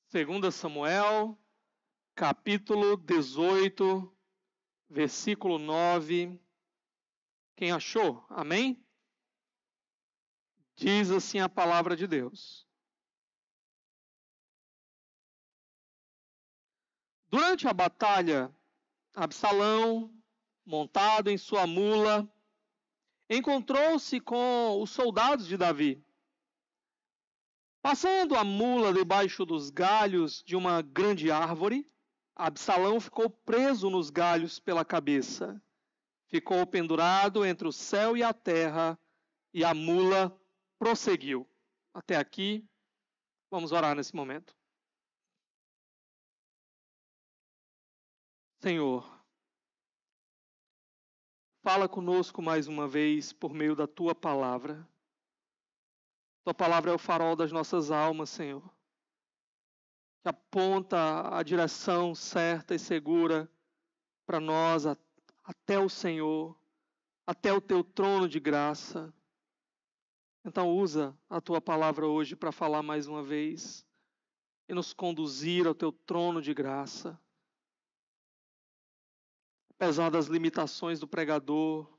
2 Samuel, capítulo 18, versículo 9. Quem achou? Amém? Diz assim a palavra de Deus. Durante a batalha, Absalão, montado em sua mula, encontrou-se com os soldados de Davi. Passando a mula debaixo dos galhos de uma grande árvore, Absalão ficou preso nos galhos pela cabeça. Ficou pendurado entre o céu e a terra, e a mula prosseguiu. Até aqui, vamos orar nesse momento. Senhor, fala conosco mais uma vez por meio da Tua palavra. Tua palavra é o farol das nossas almas, Senhor, que aponta a direção certa e segura para nós até o Senhor, até o Teu trono de graça. Então usa a Tua palavra hoje para falar mais uma vez e nos conduzir ao Teu trono de graça. Apesar das limitações do pregador,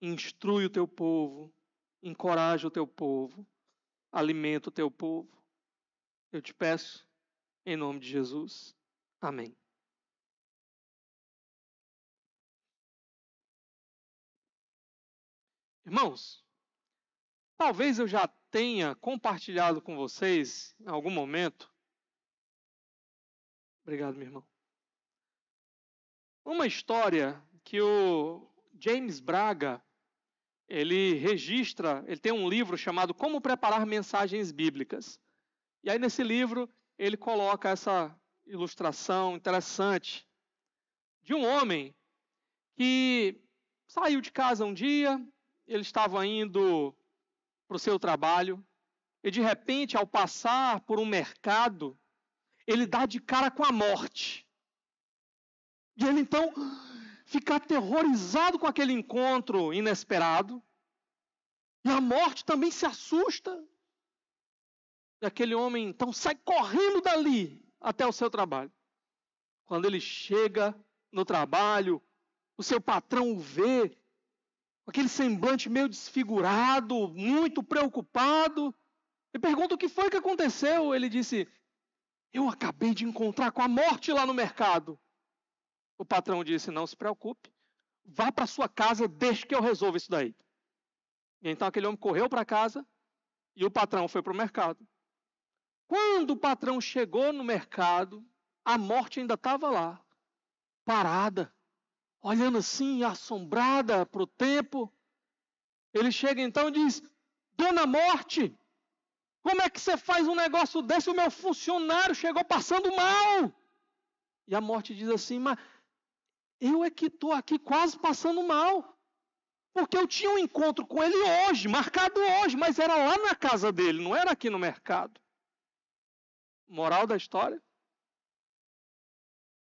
instrui o Teu povo, encoraja o Teu povo, alimenta o Teu povo. Eu te peço, em nome de Jesus. Amém. Irmãos, talvez eu já tenha compartilhado com vocês em algum momento. Obrigado, meu irmão. Uma história que o James Braga, ele tem um livro chamado Como Preparar Mensagens Bíblicas. E aí nesse livro ele coloca essa ilustração interessante de um homem que saiu de casa um dia, ele estava indo para o seu trabalho, e de repente, ao passar por um mercado, ele dá de cara com a morte. E ele então fica aterrorizado com aquele encontro inesperado, e a morte também se assusta. E aquele homem então sai correndo dali até o seu trabalho. Quando ele chega no trabalho, o seu patrão o vê, com aquele semblante meio desfigurado, muito preocupado, e pergunta o que foi que aconteceu. Ele disse: eu acabei de encontrar com a morte lá no mercado. O patrão disse: não se preocupe, vá para sua casa, deixe que eu resolva isso daí. E então aquele homem correu para casa e o patrão foi para o mercado. Quando o patrão chegou no mercado, a morte ainda estava lá, parada, olhando assim, assombrada para o tempo. Ele chega então e diz: Dona Morte, como é que você faz um negócio desse? O meu funcionário chegou passando mal. E a morte diz assim: mas eu é que estou aqui quase passando mal. Porque eu tinha um encontro com ele hoje, marcado hoje, mas era lá na casa dele, não era aqui no mercado. Moral da história?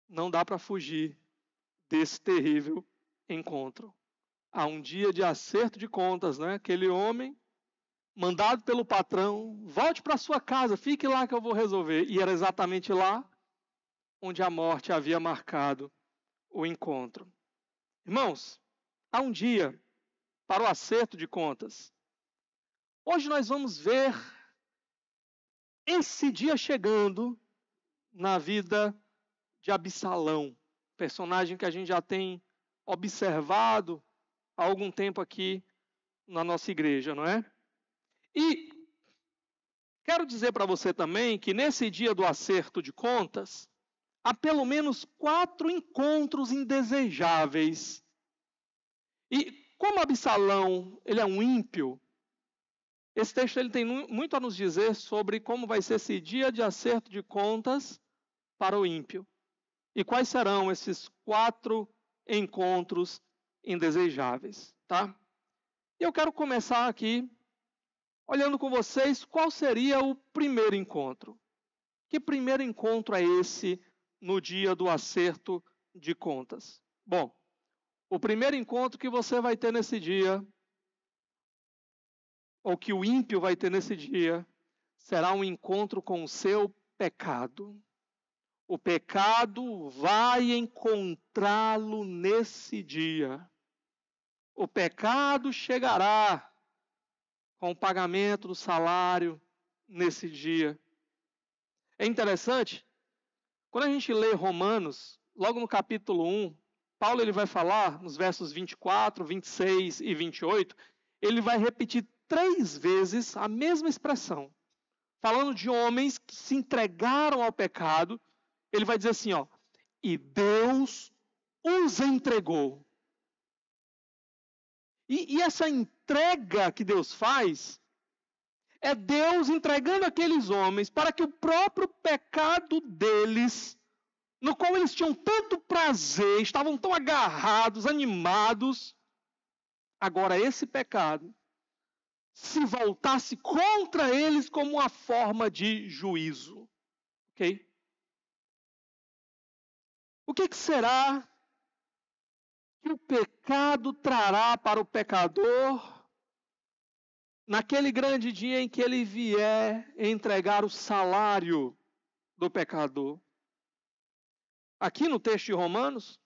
Não dá para fugir desse terrível encontro. Há um dia de acerto de contas, né? Aquele homem, mandado pelo patrão, volte para sua casa, fique lá que eu vou resolver. E era exatamente lá onde a morte havia marcado o encontro. Irmãos, há um dia para o acerto de contas. Hoje nós vamos ver esse dia chegando na vida de Absalão, personagem que a gente já tem observado há algum tempo aqui na nossa igreja, não é? E quero dizer para você também que nesse dia do acerto de contas, há pelo menos 4 encontros indesejáveis. E como Absalão, ele é um ímpio, esse texto ele tem muito a nos dizer sobre como vai ser esse dia de acerto de contas para o ímpio. E quais serão esses 4 encontros indesejáveis, tá? Eu quero começar aqui olhando com vocês qual seria o primeiro encontro. Que primeiro encontro é esse no dia do acerto de contas? Bom, o primeiro encontro que você vai ter nesse dia, ou que o ímpio vai ter nesse dia, será um encontro com o seu pecado. O pecado vai encontrá-lo nesse dia. O pecado chegará com o pagamento do salário nesse dia. É interessante, quando a gente lê Romanos, logo no capítulo 1, Paulo ele vai falar, nos versos 24, 26 e 28, ele vai repetir 3 vezes a mesma expressão. Falando de homens que se entregaram ao pecado, ele vai dizer assim, ó, e Deus os entregou. E essa entrega que Deus faz, é Deus entregando aqueles homens para que o próprio pecado deles, no qual eles tinham tanto prazer, estavam tão agarrados, animados, agora esse pecado se voltasse contra eles como uma forma de juízo. Ok? O que será que o pecado trará para o pecador naquele grande dia em que ele vier entregar o salário do pecador? Aqui no texto de Romanos,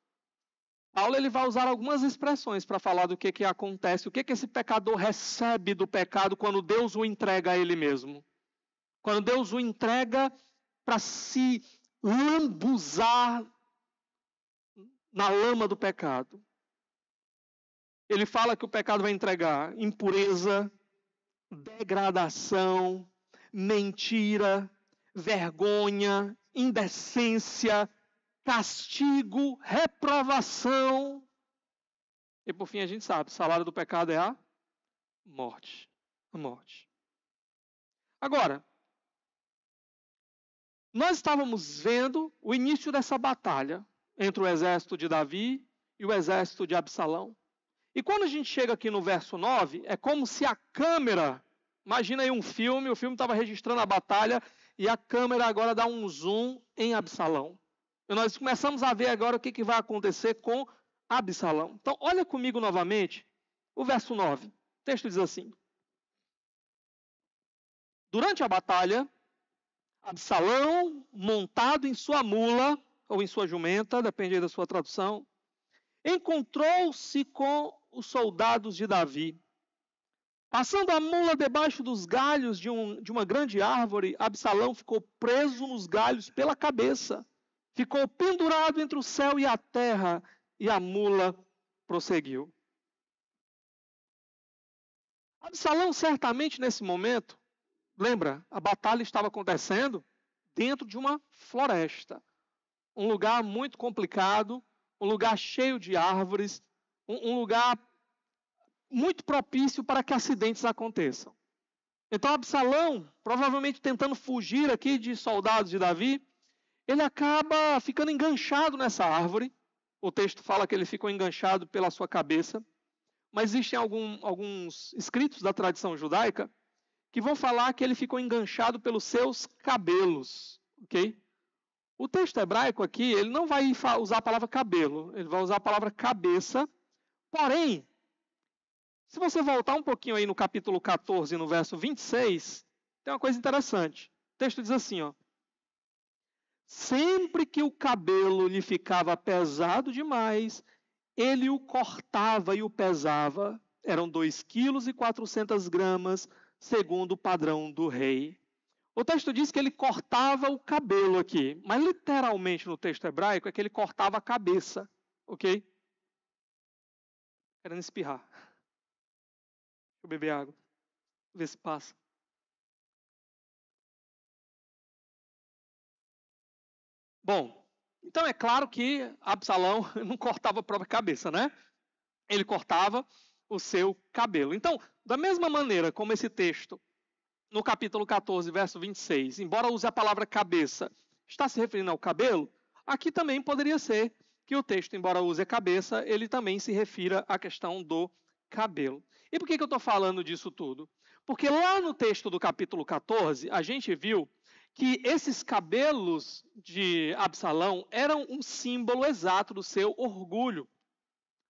Paulo ele vai usar algumas expressões para falar do que acontece, o que esse pecador recebe do pecado quando Deus o entrega a ele mesmo. Quando Deus o entrega para se lambuzar na lama do pecado. Ele fala que o pecado vai entregar impureza, degradação, mentira, vergonha, indecência, castigo, reprovação. E por fim a gente sabe, o salário do pecado é a morte. A morte. Agora, nós estávamos vendo o início dessa batalha entre o exército de Davi e o exército de Absalão. E quando a gente chega aqui no verso 9, é como se a câmera, imagina aí um filme, o filme estava registrando a batalha e a câmera agora dá um zoom em Absalão. E nós começamos a ver agora o que vai acontecer com Absalão. Então, olha comigo novamente o verso 9. O texto diz assim: durante a batalha, Absalão, montado em sua mula, ou em sua jumenta, depende aí da sua tradução, encontrou-se com os soldados de Davi. Passando a mula debaixo dos galhos de uma grande árvore, Absalão ficou preso nos galhos pela cabeça. Ficou pendurado entre o céu e a terra, e a mula prosseguiu. Absalão, certamente nesse momento, lembra, a batalha estava acontecendo dentro de uma floresta. Um lugar muito complicado, um lugar cheio de árvores, um lugar muito propício para que acidentes aconteçam. Então Absalão, provavelmente tentando fugir aqui de soldados de Davi, ele acaba ficando enganchado nessa árvore. O texto fala que ele ficou enganchado pela sua cabeça, mas existem alguns escritos da tradição judaica que vão falar que ele ficou enganchado pelos seus cabelos, ok? O texto hebraico aqui, ele não vai usar a palavra cabelo, ele vai usar a palavra cabeça. Porém, se você voltar um pouquinho aí no capítulo 14, no verso 26, tem uma coisa interessante. O texto diz assim, ó: sempre que o cabelo lhe ficava pesado demais, ele o cortava e o pesava. Eram 2,4 kg, segundo o padrão do rei. O texto diz que ele cortava o cabelo aqui, mas literalmente no texto hebraico é que ele cortava a cabeça, ok? Querendo espirrar. Deixa eu beber água, ver se passa. Bom, então é claro que Absalão não cortava a própria cabeça, né? Ele cortava o seu cabelo. Então, da mesma maneira como esse texto, no capítulo 14, verso 26, embora use a palavra cabeça, está se referindo ao cabelo, aqui também poderia ser que o texto, embora use a cabeça, ele também se refira à questão do cabelo. E por que eu estou falando disso tudo? Porque lá no texto do capítulo 14, a gente viu que esses cabelos de Absalão eram um símbolo exato do seu orgulho.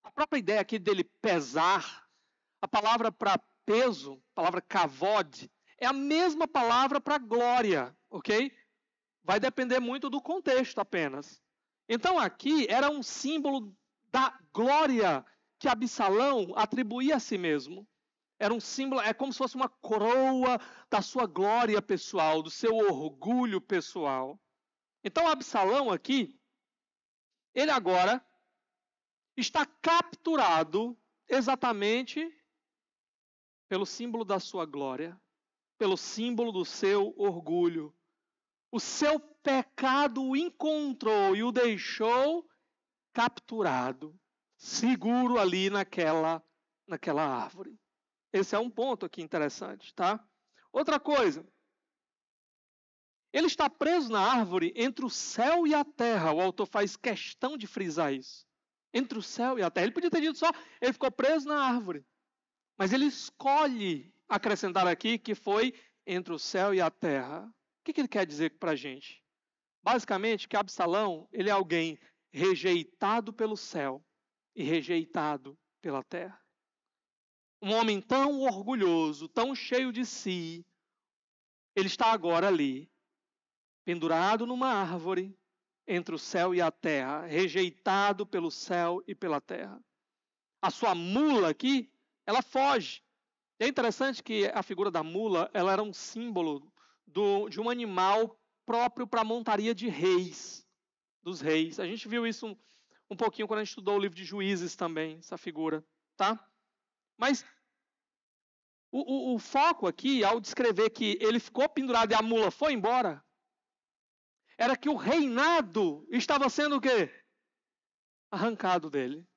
A própria ideia aqui dele pesar, a palavra para peso, a palavra kavod, é a mesma palavra para glória, ok? vai depender muito do contexto apenas. Então aqui era um símbolo da glória que Absalão atribuía a si mesmo. Era um símbolo, é como se fosse uma coroa da sua glória pessoal, do seu orgulho pessoal. Então Absalão aqui, ele agora está capturado exatamente pelo símbolo da sua glória, pelo símbolo do seu orgulho. O seu pecado o encontrou e o deixou capturado, seguro ali naquela árvore. Esse é um ponto aqui interessante, tá? Outra coisa, ele está preso na árvore entre o céu e a terra. O autor faz questão de frisar isso. Entre o céu e a terra. Ele podia ter dito só, ele ficou preso na árvore. Mas ele escolhe acrescentar aqui que foi entre o céu e a terra. O que ele quer dizer para a gente? Basicamente, que Absalão, ele é alguém rejeitado pelo céu e rejeitado pela terra. Um homem tão orgulhoso, tão cheio de si, ele está agora ali, pendurado numa árvore, entre o céu e a terra, rejeitado pelo céu e pela terra. A sua mula aqui, ela foge. É interessante que a figura da mula, ela era um símbolo de um animal próprio para a montaria de reis, dos reis. A gente viu isso um pouquinho quando a gente estudou o livro de Juízes também, essa figura, tá? Mas o foco aqui, ao descrever que ele ficou pendurado e a mula foi embora, era que o reinado estava sendo o quê? Arrancado dele.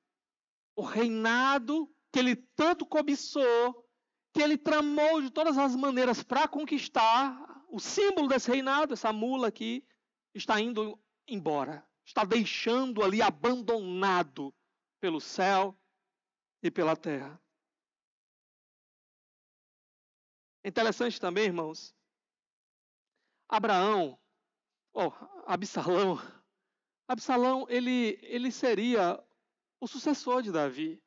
O reinado que ele tanto cobiçou, que ele tramou de todas as maneiras para conquistar, o símbolo desse reinado, essa mula aqui, está indo embora. Está deixando ali abandonado pelo céu e pela terra. É interessante também, irmãos, Absalão, ele seria o sucessor de Davi.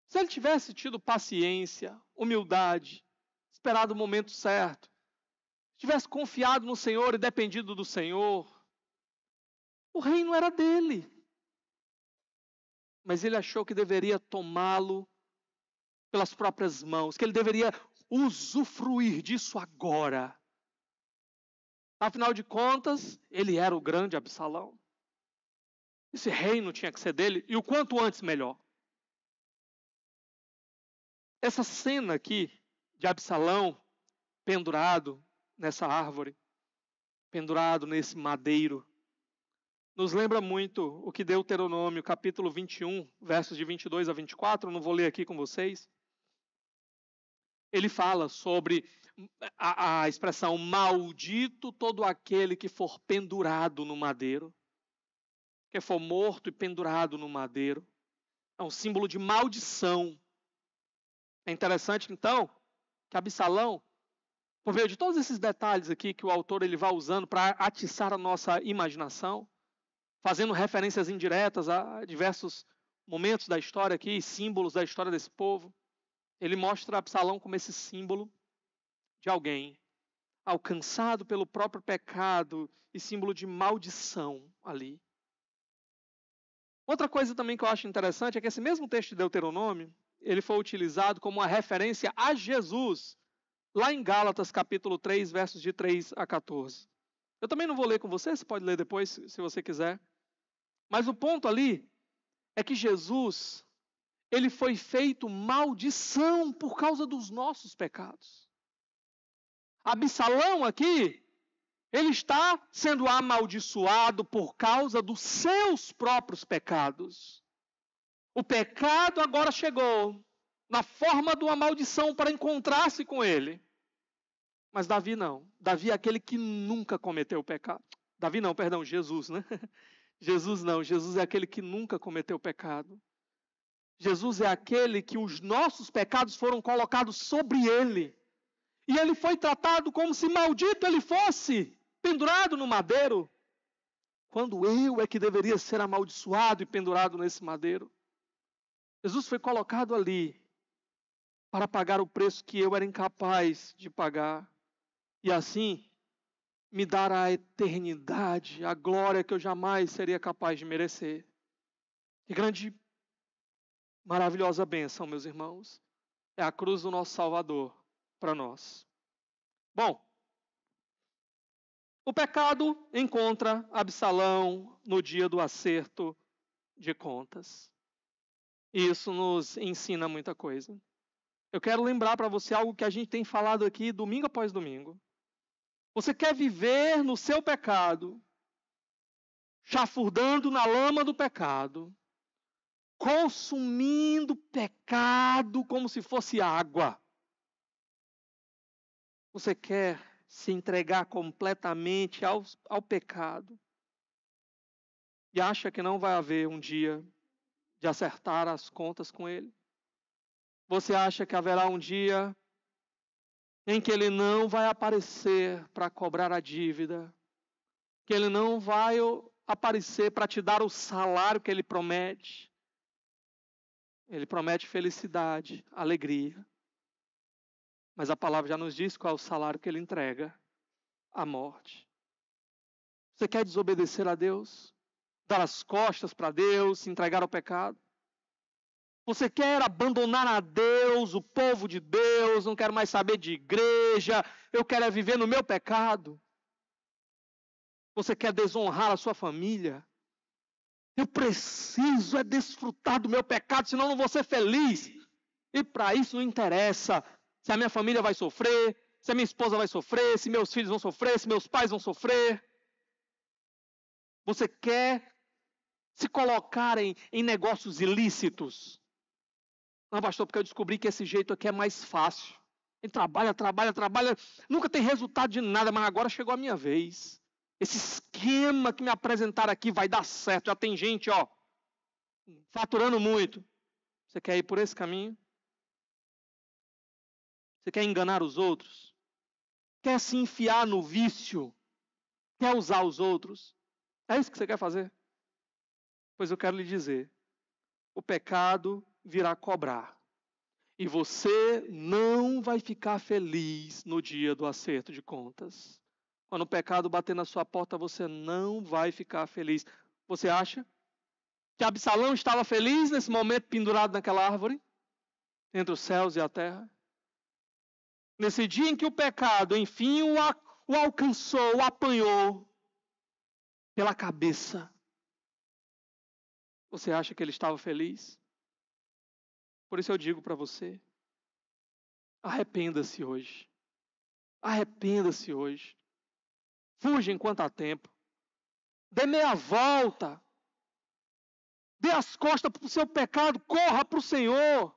Se ele tivesse tido paciência, humildade, esperado o momento certo, tivesse confiado no Senhor e dependido do Senhor, o reino era dele. Mas ele achou que deveria tomá-lo pelas próprias mãos, que ele deveria usufruir disso agora. Afinal de contas, ele era o grande Absalão. Esse reino tinha que ser dele, e o quanto antes melhor. Essa cena aqui de Absalão pendurado nessa árvore, pendurado nesse madeiro, nos lembra muito o que Deuteronômio, capítulo 21, versos de 22 a 24, não vou ler aqui com vocês. Ele fala sobre a expressão maldito todo aquele que for pendurado no madeiro, que for morto e pendurado no madeiro. É um símbolo de maldição. É interessante, então, que Absalão, por meio de todos esses detalhes aqui que o autor ele vai usando para atiçar a nossa imaginação, fazendo referências indiretas a diversos momentos da história aqui, símbolos da história desse povo, ele mostra Absalão como esse símbolo de alguém alcançado pelo próprio pecado e símbolo de maldição ali. Outra coisa também que eu acho interessante é que esse mesmo texto de Deuteronômio, ele foi utilizado como uma referência a Jesus, lá em Gálatas capítulo 3, versos de 3 a 14. Eu também não vou ler com você, você pode ler depois, se você quiser. Mas o ponto ali é que Jesus, ele foi feito maldição por causa dos nossos pecados. Absalão aqui, ele está sendo amaldiçoado por causa dos seus próprios pecados. O pecado agora chegou na forma de uma maldição para encontrar-se com ele. Mas Davi não. Davi é aquele que nunca cometeu pecado. Davi não, perdão, Jesus, né? Jesus não. Jesus é aquele que nunca cometeu pecado. Jesus é aquele que os nossos pecados foram colocados sobre ele. E ele foi tratado como se maldito ele fosse, pendurado no madeiro. Quando eu é que deveria ser amaldiçoado e pendurado nesse madeiro. Jesus foi colocado ali para pagar o preço que eu era incapaz de pagar. E assim, me dar a eternidade, a glória que eu jamais seria capaz de merecer. Que grande, maravilhosa bênção, meus irmãos. É a cruz do nosso Salvador para nós. Bom, o pecado encontra Absalão no dia do acerto de contas. E isso nos ensina muita coisa. Eu quero lembrar para você algo que a gente tem falado aqui domingo após domingo. Você quer viver no seu pecado, chafurdando na lama do pecado, consumindo pecado como se fosse água. Você quer se entregar completamente ao pecado e acha que não vai haver um dia de acertar as contas com ele? Você acha que haverá um dia em que ele não vai aparecer para cobrar a dívida, que ele não vai aparecer para te dar o salário que ele promete? Ele promete felicidade, alegria. Mas a palavra já nos diz qual é o salário que ele entrega: a morte. Você quer desobedecer a Deus? Dar as costas para Deus, se entregar ao pecado? Você quer abandonar a Deus, o povo de Deus? Não quero mais saber de igreja, eu quero viver no meu pecado? Você quer desonrar a sua família? Eu preciso desfrutar do meu pecado, senão não vou ser feliz. E para isso não interessa se a minha família vai sofrer, se a minha esposa vai sofrer, se meus filhos vão sofrer, se meus pais vão sofrer. Você quer se colocar em negócios ilícitos? Não, pastor, porque eu descobri que esse jeito aqui é mais fácil. Ele trabalha, nunca tem resultado de nada, mas agora chegou a minha vez. Esse esquema que me apresentaram aqui vai dar certo. Já tem gente, faturando muito. Você quer ir por esse caminho? Você quer enganar os outros? Quer se enfiar no vício? Quer usar os outros? É isso que você quer fazer? Pois eu quero lhe dizer, o pecado virá cobrar. E você não vai ficar feliz no dia do acerto de contas. Quando o pecado bater na sua porta, você não vai ficar feliz. Você acha que Absalão estava feliz nesse momento pendurado naquela árvore? Entre os céus e a terra? Nesse dia em que o pecado, enfim, o alcançou, o apanhou pela cabeça. Você acha que ele estava feliz? Por isso eu digo para você, arrependa-se hoje. Arrependa-se hoje. Fuja enquanto há tempo. Dê meia volta. Dê as costas para o seu pecado. Corra para o Senhor.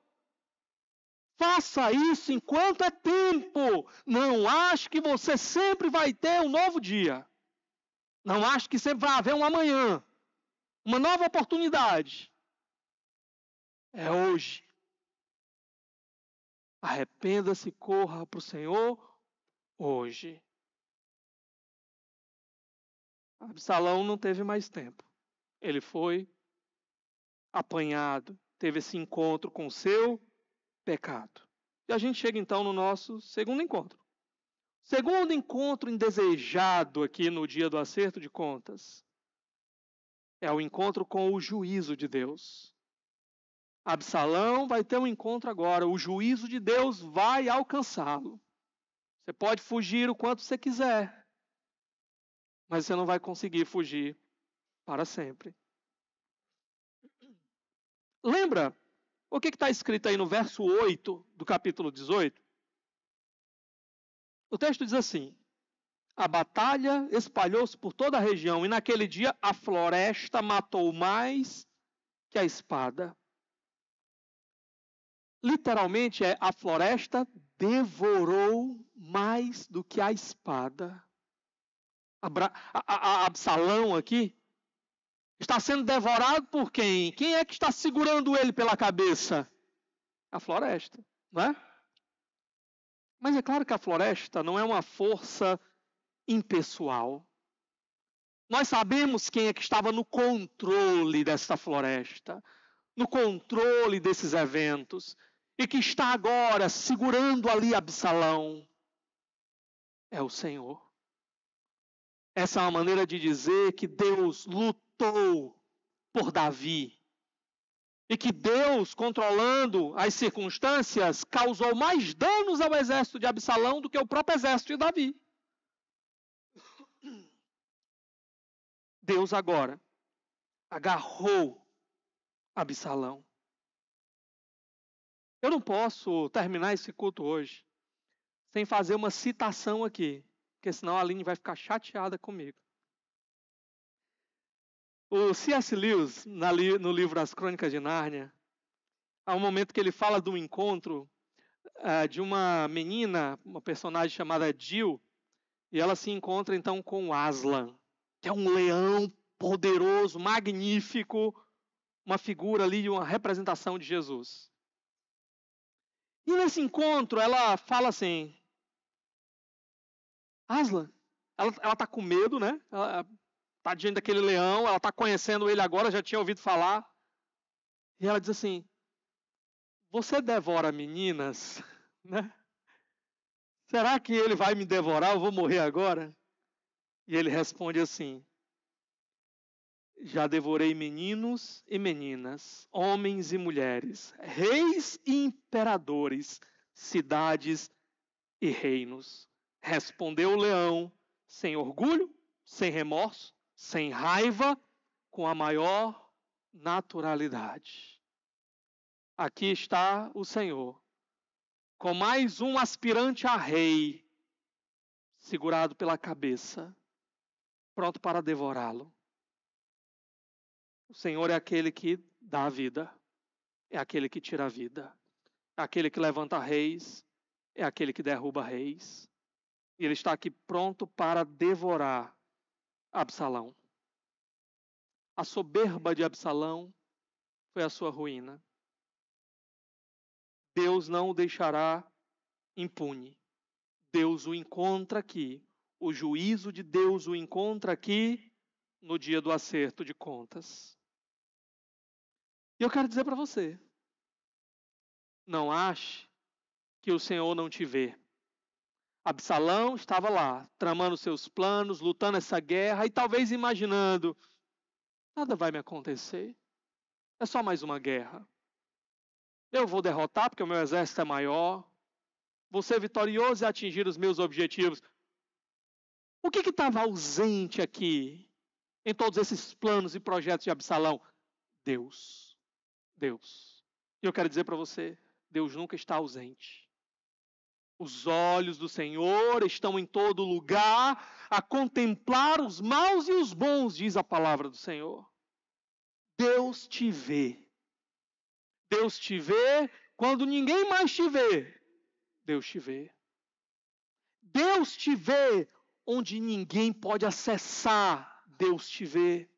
Faça isso enquanto é tempo. Não ache que você sempre vai ter um novo dia. Não ache que sempre vai haver um amanhã. Uma nova oportunidade. É hoje. Arrependa-se, corra para o Senhor hoje. Absalão não teve mais tempo. Ele foi apanhado, teve esse encontro com o seu pecado. E a gente chega então no nosso segundo encontro. Segundo encontro indesejado aqui no dia do acerto de contas é o encontro com o juízo de Deus. Absalão vai ter um encontro agora, o juízo de Deus vai alcançá-lo. Você pode fugir o quanto você quiser, mas você não vai conseguir fugir para sempre. Lembra o que está escrito aí no verso 8 do capítulo 18? O texto diz assim: a batalha espalhou-se por toda a região, e naquele dia a floresta matou mais que a espada. Literalmente a floresta devorou mais do que a espada. Absalão aqui está sendo devorado por quem? Quem é que está segurando ele pela cabeça? A floresta, não é? Mas é claro que a floresta não é uma força impessoal. Nós sabemos quem é que estava no controle desta floresta, no controle desses eventos, e que está agora segurando ali Absalão. É o Senhor. Essa é uma maneira de dizer que Deus lutou por Davi. E que Deus, controlando as circunstâncias, causou mais danos ao exército de Absalão do que o próprio exército de Davi. Deus agora agarrou Absalão. Eu não posso terminar esse culto hoje sem fazer uma citação aqui, porque senão a Aline vai ficar chateada comigo. O C.S. Lewis, no livro As Crônicas de Nárnia, há um momento que ele fala do encontro de uma menina, uma personagem chamada Jill, e ela se encontra então com Aslan, que é um leão poderoso, magnífico, uma figura ali, uma representação de Jesus. E nesse encontro ela fala assim, Aslan, ela está com medo, né? Ela está diante daquele leão, ela está conhecendo ele agora, já tinha ouvido falar. E ela diz assim, você devora meninas, né? Será que ele vai me devorar? Eu vou morrer agora? E ele responde assim, já devorei meninos e meninas, homens e mulheres, reis e imperadores, cidades e reinos. Respondeu o leão, sem orgulho, sem remorso, sem raiva, com a maior naturalidade. Aqui está o Senhor, com mais um aspirante a rei, segurado pela cabeça, pronto para devorá-lo. O Senhor é aquele que dá a vida, é aquele que tira a vida, é aquele que levanta reis, é aquele que derruba reis. E ele está aqui pronto para devorar Absalão. A soberba de Absalão foi a sua ruína. Deus não o deixará impune. Deus o encontra aqui. O juízo de Deus o encontra aqui no dia do acerto de contas. E eu quero dizer para você, não ache que o Senhor não te vê. Absalão estava lá, tramando seus planos, lutando essa guerra e talvez imaginando, nada vai me acontecer, é só mais uma guerra. Eu vou derrotar porque o meu exército é maior, vou ser vitorioso e atingir os meus objetivos. O que estava ausente aqui, em todos esses planos e projetos de Absalão? Deus. Deus. E eu quero dizer para você, Deus nunca está ausente. Os olhos do Senhor estão em todo lugar a contemplar os maus e os bons, diz a palavra do Senhor. Deus te vê. Deus te vê quando ninguém mais te vê. Deus te vê. Deus te vê onde ninguém pode acessar. Deus te vê.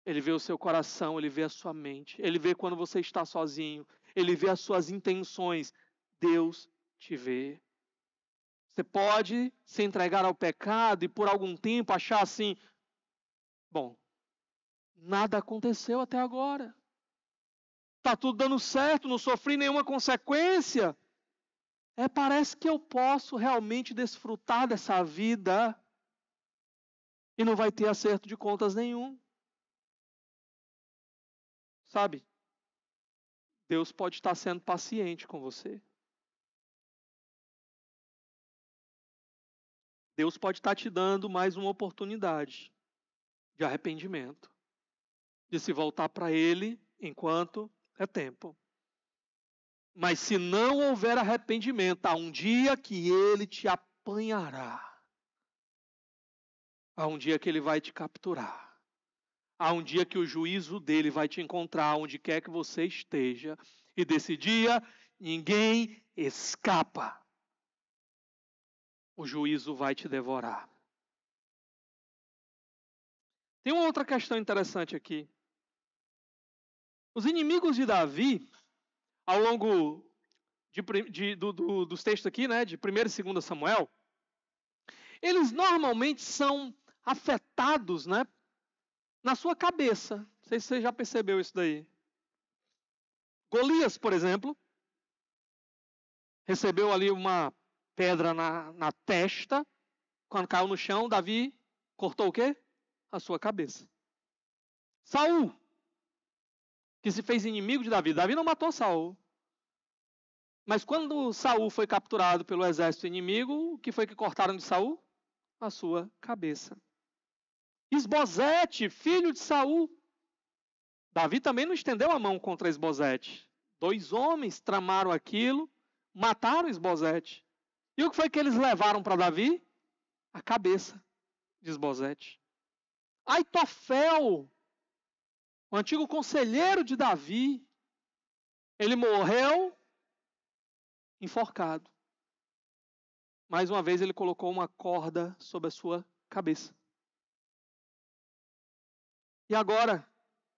Ele vê o seu coração, ele vê a sua mente. Ele vê quando você está sozinho. Ele vê as suas intenções. Deus te vê. Você pode se entregar ao pecado e por algum tempo achar assim, bom, nada aconteceu até agora. Está tudo dando certo, não sofri nenhuma consequência. Parece que eu posso realmente desfrutar dessa vida e não vai ter acerto de contas nenhum. Sabe? Deus pode estar sendo paciente com você. Deus pode estar te dando mais uma oportunidade de arrependimento, de se voltar para Ele enquanto é tempo. Mas se não houver arrependimento, há um dia que Ele te apanhará. Há um dia que Ele vai te capturar. Há um dia que o juízo dele vai te encontrar onde quer que você esteja. E desse dia, ninguém escapa. O juízo vai te devorar. Tem uma outra questão interessante aqui. Os inimigos de Davi, ao longo dos textos aqui, né, de 1 e 2 Samuel, eles normalmente são afetados, né, na sua cabeça. Não sei se você já percebeu isso daí. Golias, por exemplo, recebeu ali uma pedra na testa. Quando caiu no chão, Davi Cortou o quê? A sua cabeça. Saul, que se fez inimigo de Davi. Davi não matou Saul. Mas quando Saul foi capturado pelo exército inimigo, o que foi que cortaram de Saul? A sua cabeça. Isbosete, filho de Saul. Davi também não estendeu a mão contra Isbosete. 2 homens tramaram aquilo, mataram Isbosete. E o que foi que eles levaram para Davi? A cabeça de Isbosete. Aitofel, o antigo conselheiro de Davi, ele morreu enforcado. Mais uma vez ele colocou uma corda sobre a sua cabeça. E agora,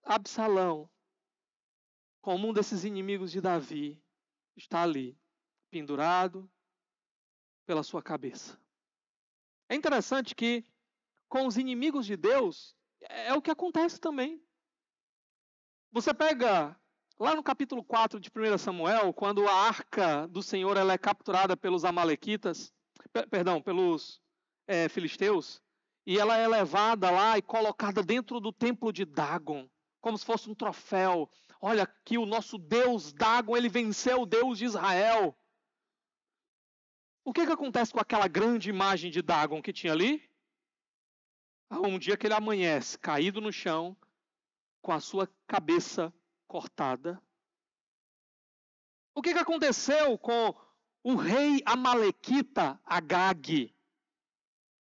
Absalão, como um desses inimigos de Davi, está ali, pendurado pela sua cabeça. É interessante que com os inimigos de Deus, é o que acontece também. Você pega lá no capítulo 4 de 1 Samuel, quando a arca do Senhor ela é capturada pelos amalequitas, pelos filisteus, e ela é levada lá e colocada dentro do templo de Dagon, como se fosse um troféu. Olha aqui o nosso Deus Dagon, ele venceu o Deus de Israel. O que acontece com aquela grande imagem de Dagon que tinha ali? Um dia que ele amanhece, caído no chão, com a sua cabeça cortada. O que aconteceu com o rei amalequita Agag?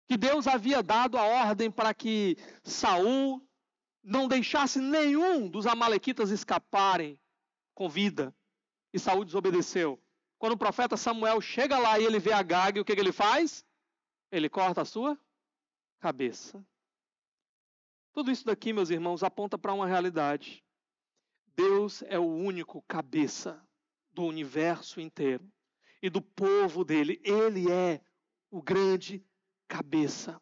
Que Deus havia dado a ordem para que Saul não deixasse nenhum dos amalequitas escaparem com vida. E Saul desobedeceu. Quando o profeta Samuel chega lá e ele vê Agag, o que ele faz? Ele corta a sua cabeça. Tudo isso daqui, meus irmãos, aponta para uma realidade. Deus é o único cabeça do universo inteiro e do povo dele. Ele é o grande cabeça.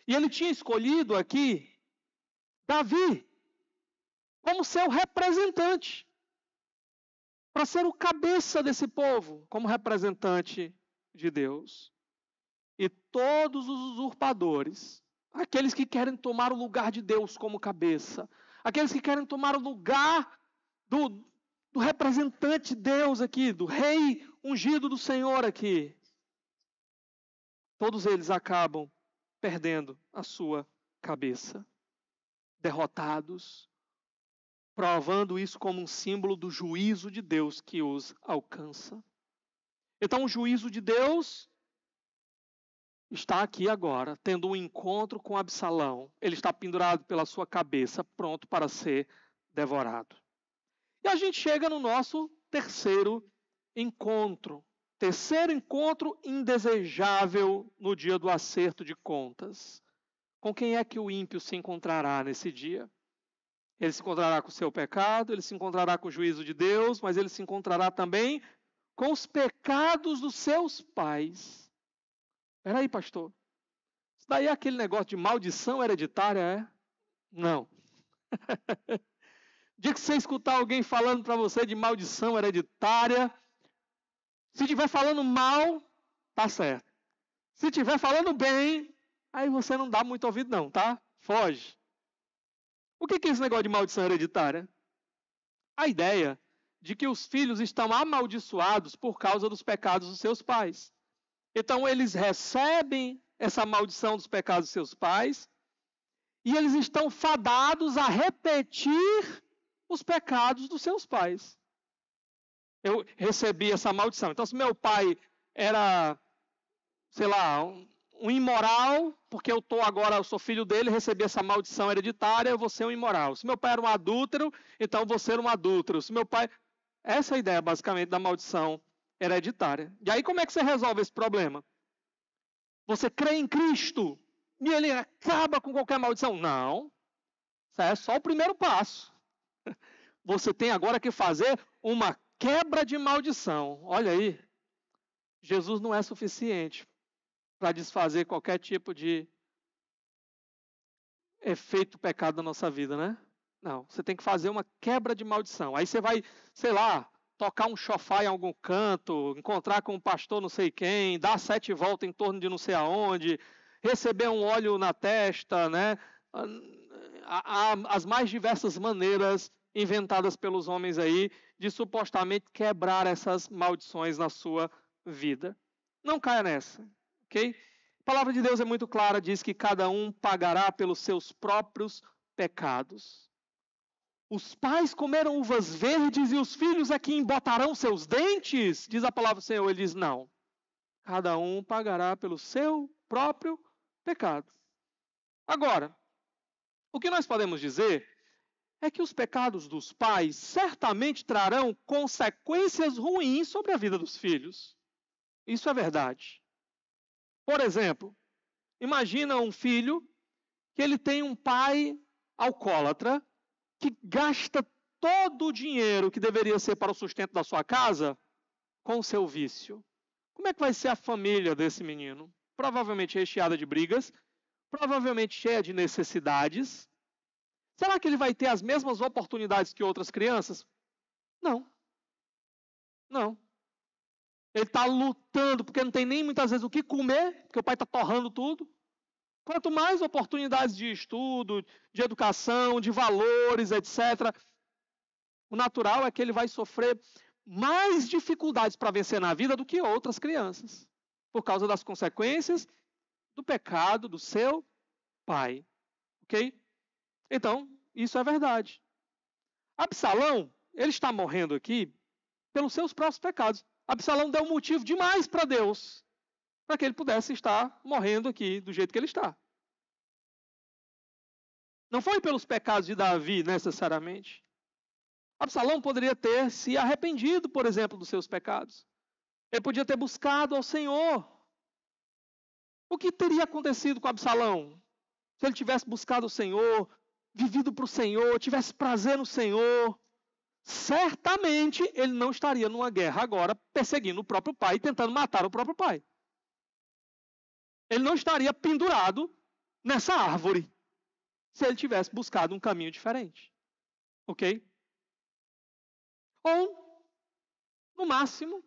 E ele tinha escolhido aqui Davi como seu representante, para ser o cabeça desse povo, como representante de Deus. E todos os usurpadores, aqueles que querem tomar o lugar de Deus como cabeça, aqueles que querem tomar o lugar do representante de Deus aqui, do rei ungido do Senhor aqui, todos eles acabam perdendo a sua cabeça, derrotados, provando isso como um símbolo do juízo de Deus que os alcança. Então, o juízo de Deus está aqui agora, tendo um encontro com Absalão. Ele está pendurado pela sua cabeça, pronto para ser devorado. E a gente chega no nosso terceiro encontro. Terceiro encontro indesejável no dia do acerto de contas. Com quem é que o ímpio se encontrará nesse dia? Ele se encontrará com o seu pecado, ele se encontrará com o juízo de Deus, mas ele se encontrará também com os pecados dos seus pais. Espera aí, pastor. Isso daí é aquele negócio de maldição hereditária, é? Não. Dia que você escutar alguém falando para você de maldição hereditária, se estiver falando mal, tá certo. Se estiver falando bem, aí você não dá muito ouvido não, tá? Foge. O que é esse negócio de maldição hereditária? A ideia de que os filhos estão amaldiçoados por causa dos pecados dos seus pais. Então eles recebem essa maldição dos pecados dos seus pais e eles estão fadados a repetir os pecados dos seus pais. Eu recebi essa maldição. Então, se meu pai era, sei lá, um imoral, porque eu sou filho dele, recebi essa maldição hereditária, eu vou ser um imoral. Se meu pai era um adúltero, então eu vou ser um adúltero. Se meu pai... Essa é a ideia, basicamente, da maldição hereditária. E aí, como é que você resolve esse problema? Você crê em Cristo e ele acaba com qualquer maldição? Não. Isso é só o primeiro passo. Você tem agora que fazer uma quebra de maldição. Olha aí. Jesus não é suficiente para desfazer qualquer tipo de efeito do pecado na nossa vida, né? Não, você tem que fazer uma quebra de maldição. Aí você vai, sei lá, tocar um chofar em algum canto, encontrar com um pastor não sei quem, dar 7 voltas em torno de não sei aonde, receber um óleo na testa, né? Há as mais diversas maneiras inventadas pelos homens aí de supostamente quebrar essas maldições na sua vida. Não caia nessa, ok? A palavra de Deus é muito clara, diz que cada um pagará pelos seus próprios pecados. Os pais comeram uvas verdes e os filhos é que embotarão seus dentes? Diz a palavra do Senhor. Ele diz, não. Cada um pagará pelo seu próprio pecado. Agora, o que nós podemos dizer é que os pecados dos pais certamente trarão consequências ruins sobre a vida dos filhos. Isso é verdade. Por exemplo, imagina um filho que ele tem um pai alcoólatra que gasta todo o dinheiro que deveria ser para o sustento da sua casa com o seu vício. Como é que vai ser a família desse menino? Provavelmente recheada de brigas, provavelmente cheia de necessidades. Será que ele vai ter as mesmas oportunidades que outras crianças? Não. Não. Ele está lutando porque não tem nem muitas vezes o que comer, porque o pai está torrando tudo. Quanto mais oportunidades de estudo, de educação, de valores, etc., o natural é que ele vai sofrer mais dificuldades para vencer na vida do que outras crianças, por causa das consequências do pecado do seu pai. Ok? Então, isso é verdade. Absalão, ele está morrendo aqui pelos seus próprios pecados. Absalão deu motivo demais para Deus, para que ele pudesse estar morrendo aqui do jeito que ele está. Não foi pelos pecados de Davi, necessariamente. Absalão poderia ter se arrependido, por exemplo, dos seus pecados. Ele podia ter buscado ao Senhor. O que teria acontecido com Absalão? Se ele tivesse buscado o Senhor, vivido para o Senhor, tivesse prazer no Senhor, certamente ele não estaria numa guerra agora, perseguindo o próprio pai e tentando matar o próprio pai. Ele não estaria pendurado nessa árvore, se ele tivesse buscado um caminho diferente. Ok? Ou, no máximo,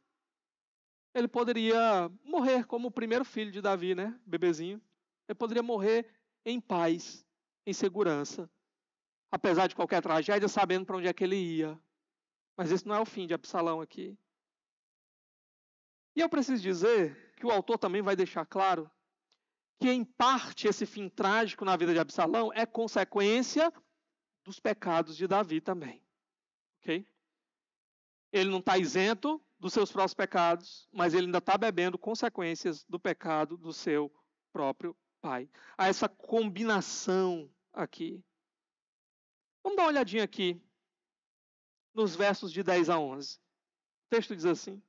ele poderia morrer como o primeiro filho de Davi, né? Bebezinho. Ele poderia morrer em paz, em segurança, apesar de qualquer tragédia, sabendo para onde é que ele ia. Mas esse não é o fim de Absalão aqui. E eu preciso dizer que o autor também vai deixar claro que, em parte, esse fim trágico na vida de Absalão é consequência dos pecados de Davi também. Ok? Ele não está isento dos seus próprios pecados, mas ele ainda está bebendo consequências do pecado do seu próprio pai. Há essa combinação aqui. Vamos dar uma olhadinha aqui nos versos de 10 a 11. O texto diz assim: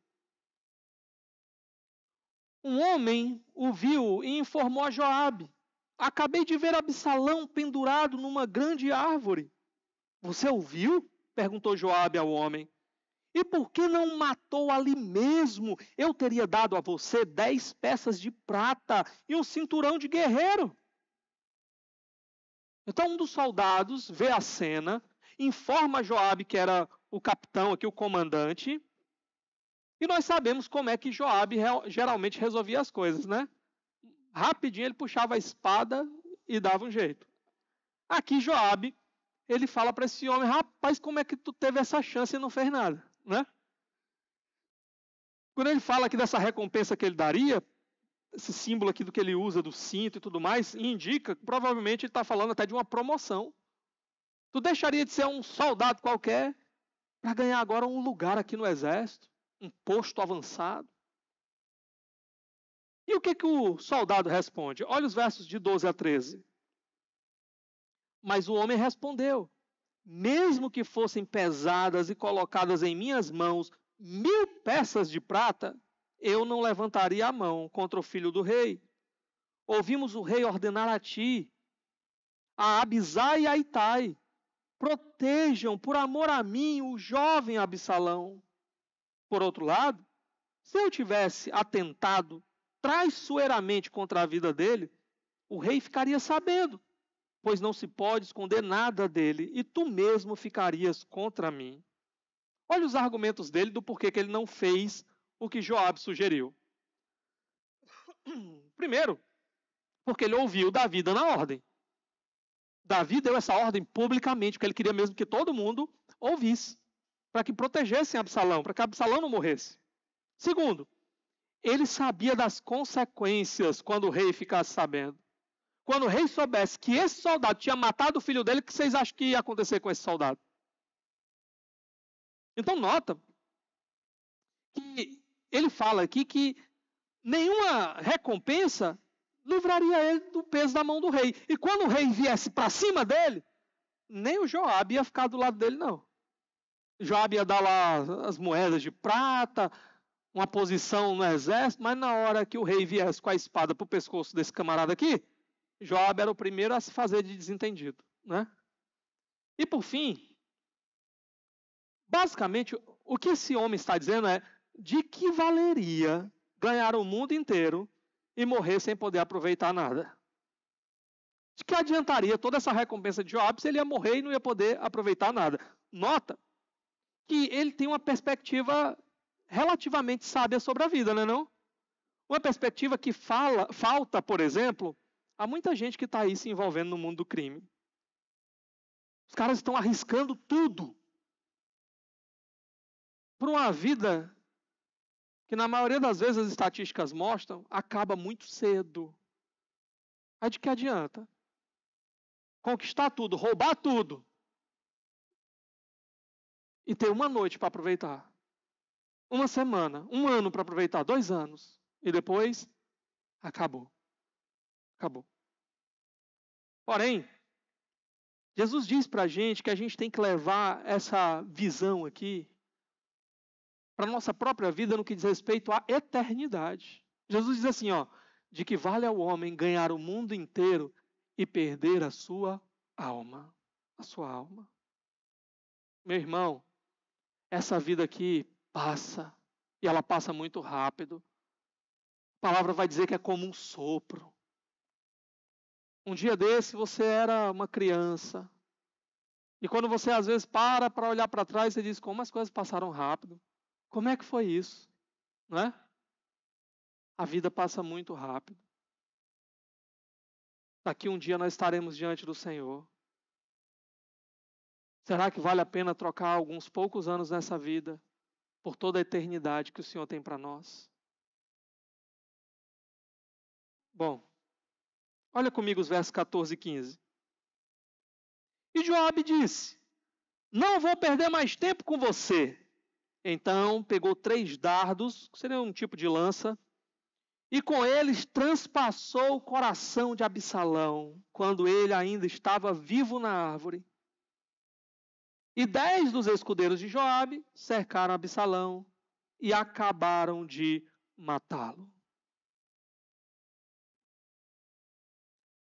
um homem o viu e informou a Joabe: acabei de ver Absalão pendurado numa grande árvore. Você o viu? Perguntou Joabe ao homem. E por que não matou ali mesmo? Eu teria dado a você 10 peças de prata e um cinturão de guerreiro. Então um dos soldados vê a cena, informa a Joabe, que era o capitão aqui, o comandante, e nós sabemos como é que Joabe geralmente resolvia as coisas, né? Rapidinho ele puxava a espada e dava um jeito. Aqui Joabe, ele fala para esse homem: rapaz, como é que tu teve essa chance e não fez nada, né? Quando ele fala aqui dessa recompensa que ele daria, esse símbolo aqui do que ele usa, do cinto e tudo mais, indica que provavelmente ele está falando até de uma promoção. Tu deixaria de ser um soldado qualquer para ganhar agora um lugar aqui no exército, um posto avançado. E o que o soldado responde? Olha os versos de 12 a 13. Mas o homem respondeu: mesmo que fossem pesadas e colocadas em minhas mãos 1000 peças de prata, eu não levantaria a mão contra o filho do rei. Ouvimos o rei ordenar a ti, a Abisai e a Itai: protejam por amor a mim o jovem Absalão. Por outro lado, se eu tivesse atentado traiçoeiramente contra a vida dele, o rei ficaria sabendo, pois não se pode esconder nada dele, e tu mesmo ficarias contra mim. Olha os argumentos dele do porquê que ele não fez o que Joabe sugeriu. Primeiro, Porque ele ouviu Davi dando a ordem. Davi deu essa ordem publicamente, porque ele queria mesmo que todo mundo ouvisse, para que protegessem Absalão, para que Absalão não morresse. Segundo, ele sabia das consequências quando o rei ficasse sabendo. Quando o rei soubesse que esse soldado tinha matado o filho dele, o que vocês acham que ia acontecer com esse soldado? Então nota que ele fala aqui que nenhuma recompensa livraria ele do peso da mão do rei. E quando o rei viesse para cima dele, nem o Joabe ia ficar do lado dele, não. Joabe ia dar lá as moedas de prata, uma posição no exército, mas na hora que o rei viesse com a espada para o pescoço desse camarada aqui, Joabe era o primeiro a se fazer de desentendido, né? E por fim, basicamente, o que esse homem está dizendo é de que valeria ganhar o mundo inteiro e morrer sem poder aproveitar nada? De que adiantaria toda essa recompensa de Joabe se ele ia morrer e não ia poder aproveitar nada? Nota que ele tem uma perspectiva relativamente sábia sobre a vida, não é não? Uma perspectiva que falta, por exemplo, a muita gente que está aí se envolvendo no mundo do crime. Os caras estão arriscando tudo por uma vida que, na maioria das vezes, as estatísticas mostram, acaba muito cedo. Aí de que adianta? Conquistar tudo, roubar tudo e ter uma noite para aproveitar. Uma semana, um ano para aproveitar, 2 anos. E depois, acabou. Acabou. Porém, Jesus diz para a gente que a gente tem que levar essa visão aqui para a nossa própria vida no que diz respeito à eternidade. Jesus diz assim, ó, de que vale ao homem ganhar o mundo inteiro e perder a sua alma. A sua alma. Meu irmão, essa vida aqui passa, e ela passa muito rápido. A palavra vai dizer que é como um sopro. Um dia desse você era uma criança, e quando você às vezes para olhar para trás, você diz, como as coisas passaram rápido. Como é que foi isso? Não é? A vida passa muito rápido. Daqui um dia nós estaremos diante do Senhor. Será que vale a pena trocar alguns poucos anos nessa vida por toda a eternidade que o Senhor tem para nós? Bom, olha comigo os versos 14 e 15. E Joabe disse, não vou perder mais tempo com você. Então pegou 3 dardos, que seria um tipo de lança, e com eles transpassou o coração de Absalão, quando ele ainda estava vivo na árvore. E 10 dos escudeiros de Joabe cercaram Absalão e acabaram de matá-lo.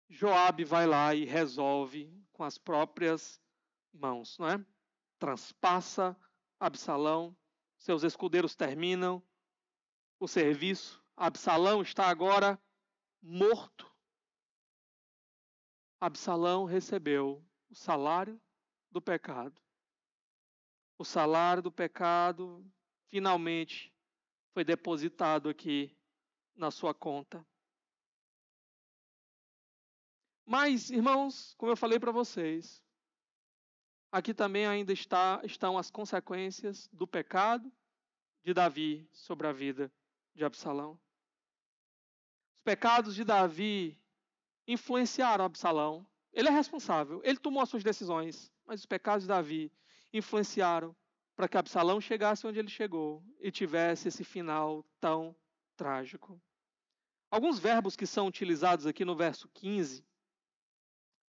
Joabe vai lá e resolve com as próprias mãos, não é? Transpassa Absalão, seus escudeiros terminam o serviço. Absalão está agora morto. Absalão recebeu o salário do pecado. O salário do pecado finalmente foi depositado aqui na sua conta. Mas, irmãos, como eu falei para vocês, aqui também ainda estão as consequências do pecado de Davi sobre a vida de Absalão. Os pecados de Davi influenciaram Absalão. Ele é responsável, ele tomou as suas decisões, mas os pecados de Davi influenciaram para que Absalão chegasse onde ele chegou e tivesse esse final tão trágico. Alguns verbos que são utilizados aqui no verso 15,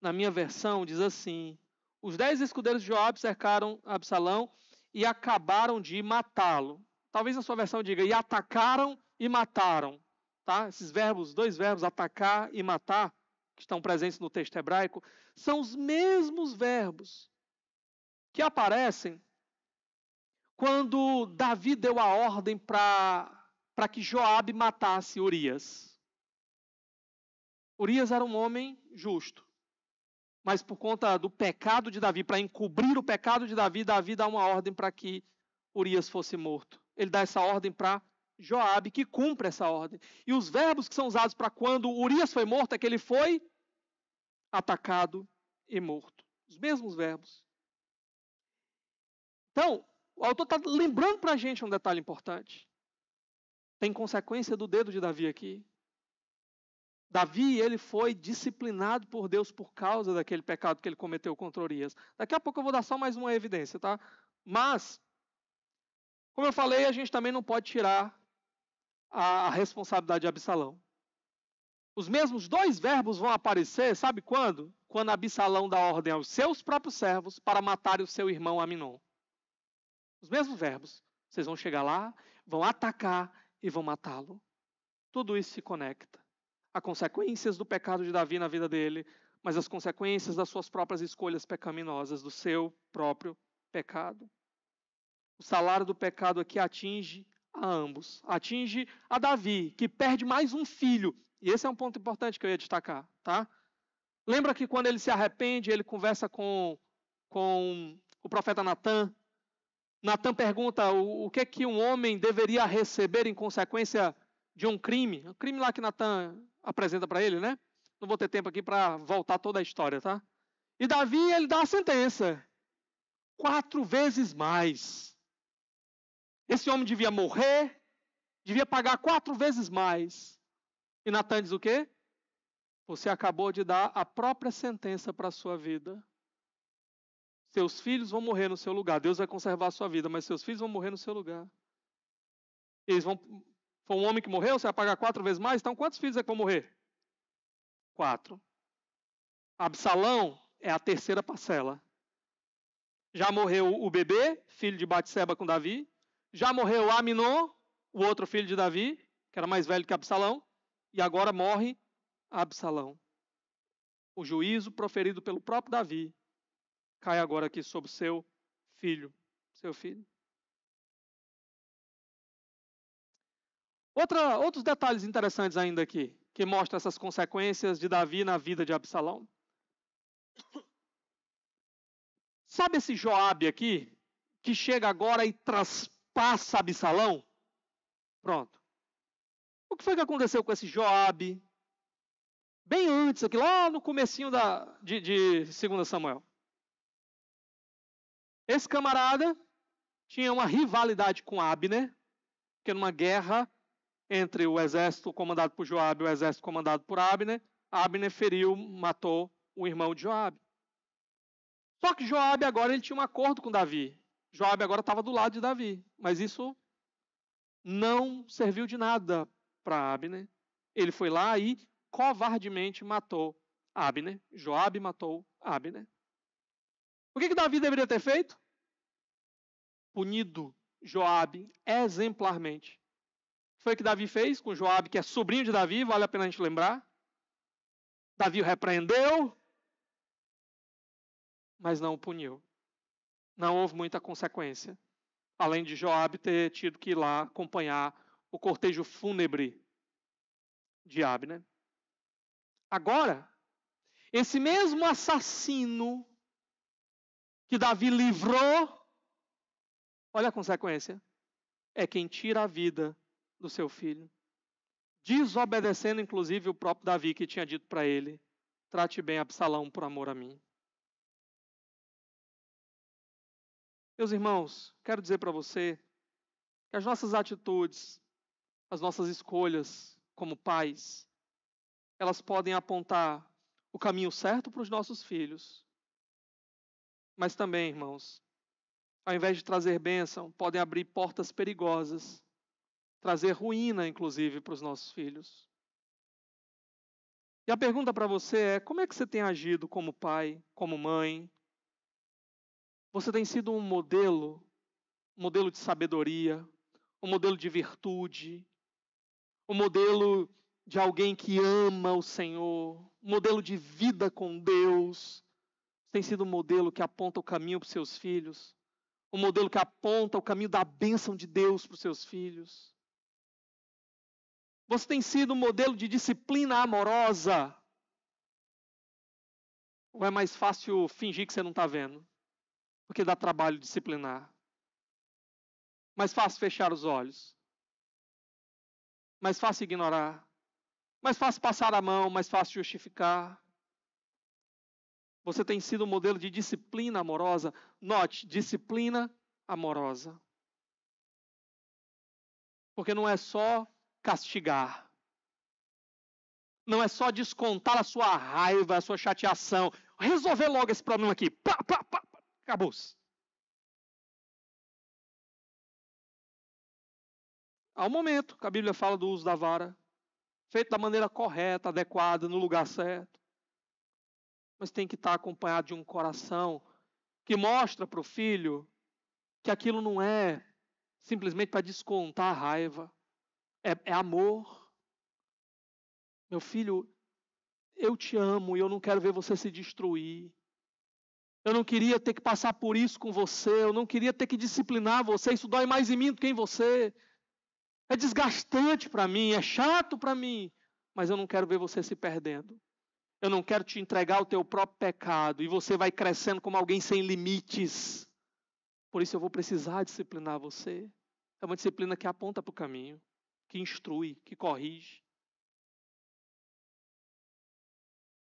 na minha versão, diz assim, os 10 escudeiros de Joabe cercaram Absalão e acabaram de matá-lo. Talvez na sua versão diga, e atacaram e mataram. Tá? Esses verbos, 2 verbos, atacar e matar, que estão presentes no texto hebraico, são os mesmos verbos que aparecem quando Davi deu a ordem para que Joabe matasse Urias. Urias era um homem justo, mas por conta do pecado de Davi, para encobrir o pecado de Davi, Davi dá uma ordem para que Urias fosse morto. Ele dá essa ordem para Joabe que cumpre essa ordem. E os verbos que são usados para quando Urias foi morto é que ele foi atacado e morto. Os mesmos verbos. Então, o autor está lembrando para a gente um detalhe importante. Tem consequência do dedo de Davi aqui. Davi, ele foi disciplinado por Deus por causa daquele pecado que ele cometeu contra Urias. Daqui a pouco eu vou dar só mais uma evidência, tá? Mas, como eu falei, a gente também não pode tirar a responsabilidade de Absalão. Os mesmos dois verbos vão aparecer, sabe quando? Quando Absalão dá ordem aos seus próprios servos para matarem o seu irmão Aminon. Os mesmos verbos. Vocês vão chegar lá, vão atacar e vão matá-lo. Tudo isso se conecta. Há consequências do pecado de Davi na vida dele, mas as consequências das suas próprias escolhas pecaminosas, do seu próprio pecado. O salário do pecado aqui atinge a ambos. Atinge a Davi, que perde mais um filho. E esse é um ponto importante que eu ia destacar, tá? Lembra que quando ele se arrepende, ele conversa com o profeta Natan. Natan pergunta o que um homem deveria receber em consequência de um crime. O crime lá que Natan apresenta para ele, né? Não vou ter tempo aqui para voltar toda a história, tá? E Davi, ele dá a sentença. 4 vezes mais. Esse homem devia morrer, devia pagar 4 vezes mais. E Natan diz o quê? Você acabou de dar a própria sentença para a sua vida. Seus filhos vão morrer no seu lugar. Deus vai conservar a sua vida, mas seus filhos vão morrer no seu lugar. Eles vão... Foi um homem que morreu, você vai pagar 4 vezes mais? Então quantos filhos é que vão morrer? 4. Absalão é a terceira parcela. Já morreu o bebê, filho de Batseba com Davi. Já morreu Aminon, o outro filho de Davi, que era mais velho que Absalão. E agora morre Absalão. O juízo proferido pelo próprio Davi cai agora aqui sobre seu filho. Seu filho. Outros detalhes interessantes ainda aqui, que mostram essas consequências de Davi na vida de Absalão. Sabe esse Joabe aqui, que chega agora e traspassa Absalão? Pronto. O que foi que aconteceu com esse Joabe? Bem antes, aqui, lá no comecinho de 2 Samuel. Esse camarada tinha uma rivalidade com Abner, porque numa guerra entre o exército comandado por Joabe e o exército comandado por Abner, Abner feriu, matou o irmão de Joabe. Só que Joabe agora ele tinha um acordo com Davi. Joabe agora estava do lado de Davi, mas isso não serviu de nada para Abner. Ele foi lá e covardemente matou Abner. Joabe matou Abner. O que Davi deveria ter feito? Punido Joabe exemplarmente. O que foi que Davi fez com Joabe, que é sobrinho de Davi, vale a pena a gente lembrar. Davi o repreendeu, mas não o puniu. Não houve muita consequência. Além de Joabe ter tido que ir lá acompanhar o cortejo fúnebre de Abner. Agora, esse mesmo assassino que Davi livrou, olha a consequência, é quem tira a vida do seu filho. Desobedecendo, inclusive, o próprio Davi, que tinha dito para ele, trate bem Absalão por amor a mim. Meus irmãos, quero dizer para você que as nossas atitudes, as nossas escolhas como pais, elas podem apontar o caminho certo para os nossos filhos. Mas também, irmãos, ao invés de trazer bênção, podem abrir portas perigosas, trazer ruína, inclusive, para os nossos filhos. E a pergunta para você é, como é que você tem agido como pai, como mãe? Você tem sido um modelo de sabedoria, um modelo de virtude, um modelo de alguém que ama o Senhor, um modelo de vida com Deus. Tem sido um modelo que aponta o caminho para os seus filhos, um modelo que aponta o caminho da bênção de Deus para os seus filhos. Você tem sido um modelo de disciplina amorosa? Ou é mais fácil fingir que você não está vendo? Porque dá trabalho disciplinar. Mais fácil fechar os olhos. mais fácil ignorar, mais fácil passar a mão, mais fácil justificar. Você tem sido um modelo de disciplina amorosa? Note, disciplina amorosa. Porque não é só castigar. Não é só descontar a sua raiva, a sua chateação. Resolver logo esse problema aqui. Pá, pá, pá, acabou-se. Há um momento que a Bíblia fala do uso da vara, feito da maneira correta, adequada, no lugar certo. Mas tem que estar acompanhado de um coração que mostra para o filho que aquilo não é simplesmente para descontar a raiva. É amor. Meu filho, eu te amo e eu não quero ver você se destruir. Eu não queria ter que passar por isso com você. Eu não queria ter que disciplinar você. Isso dói mais em mim do que em você. É desgastante para mim, é chato para mim. Mas eu não quero ver você se perdendo. Eu não quero te entregar o teu próprio pecado. E você vai crescendo como alguém sem limites. Por isso eu vou precisar disciplinar você. É uma disciplina que aponta para o caminho, que instrui, que corrige.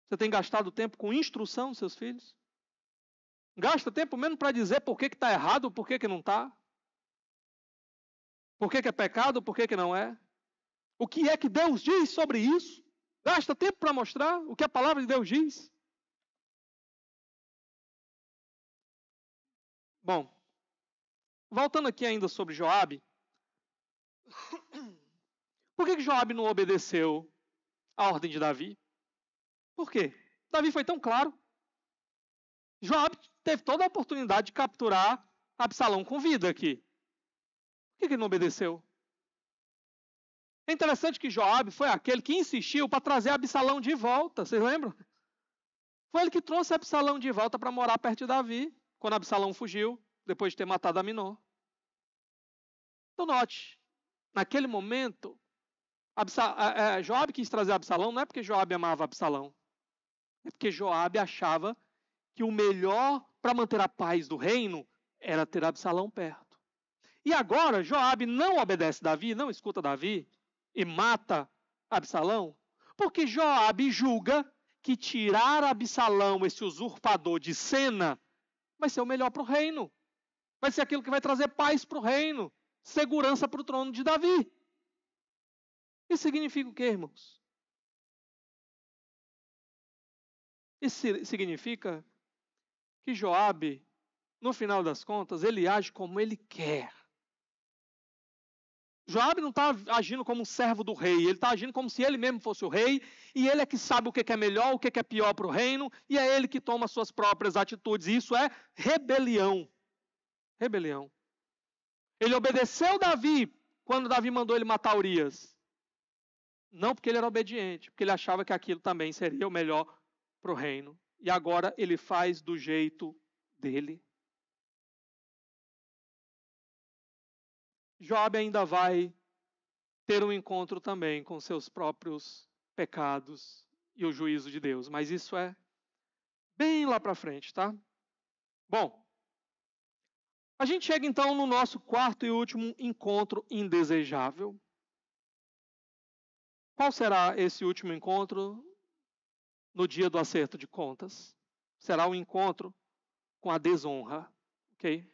Você tem gastado tempo com instrução dos seus filhos? Gasta tempo menos para dizer por que está errado, por que não está? Por que é pecado, por que não é? O que é que Deus diz sobre isso? Gasta tempo para mostrar o que a palavra de Deus diz. Bom, voltando aqui ainda sobre Joabe. Por que Joabe não obedeceu a ordem de Davi? Por quê? Davi foi tão claro. Joabe teve toda a oportunidade de capturar Absalão com vida aqui. Por que ele não obedeceu? É interessante que Joabe foi aquele que insistiu para trazer Absalão de volta. Vocês lembram? Foi ele que trouxe Absalão de volta para morar perto de Davi, quando Absalão fugiu, depois de ter matado Aminon. Então note, naquele momento, Joabe quis trazer Absalão, não é porque Joabe amava Absalão, é porque Joabe achava que o melhor para manter a paz do reino era ter Absalão perto. E agora Joabe não obedece Davi, não escuta Davi e mata Absalão, porque Joabe julga que tirar Absalão, esse usurpador de cena, vai ser o melhor para o reino. Vai ser aquilo que vai trazer paz para o reino, segurança para o trono de Davi. Isso significa o quê, irmãos? Isso significa que Joabe, no final das contas, ele age como ele quer. Joabe não está agindo como um servo do rei, ele está agindo como se ele mesmo fosse o rei, e ele é que sabe o que é melhor, o que é pior para o reino, e é ele que toma suas próprias atitudes. E isso é rebelião. Rebelião. Ele obedeceu Davi quando Davi mandou ele matar Urias. Não porque ele era obediente, porque ele achava que aquilo também seria o melhor para o reino. E agora ele faz do jeito dele. Joabe ainda vai ter um encontro também com seus próprios pecados e o juízo de Deus. Mas isso é bem lá para frente, tá? Bom, a gente chega então no nosso quarto e último encontro indesejável. Qual será esse último encontro no dia do acerto de contas? Será o encontro com a desonra, ok?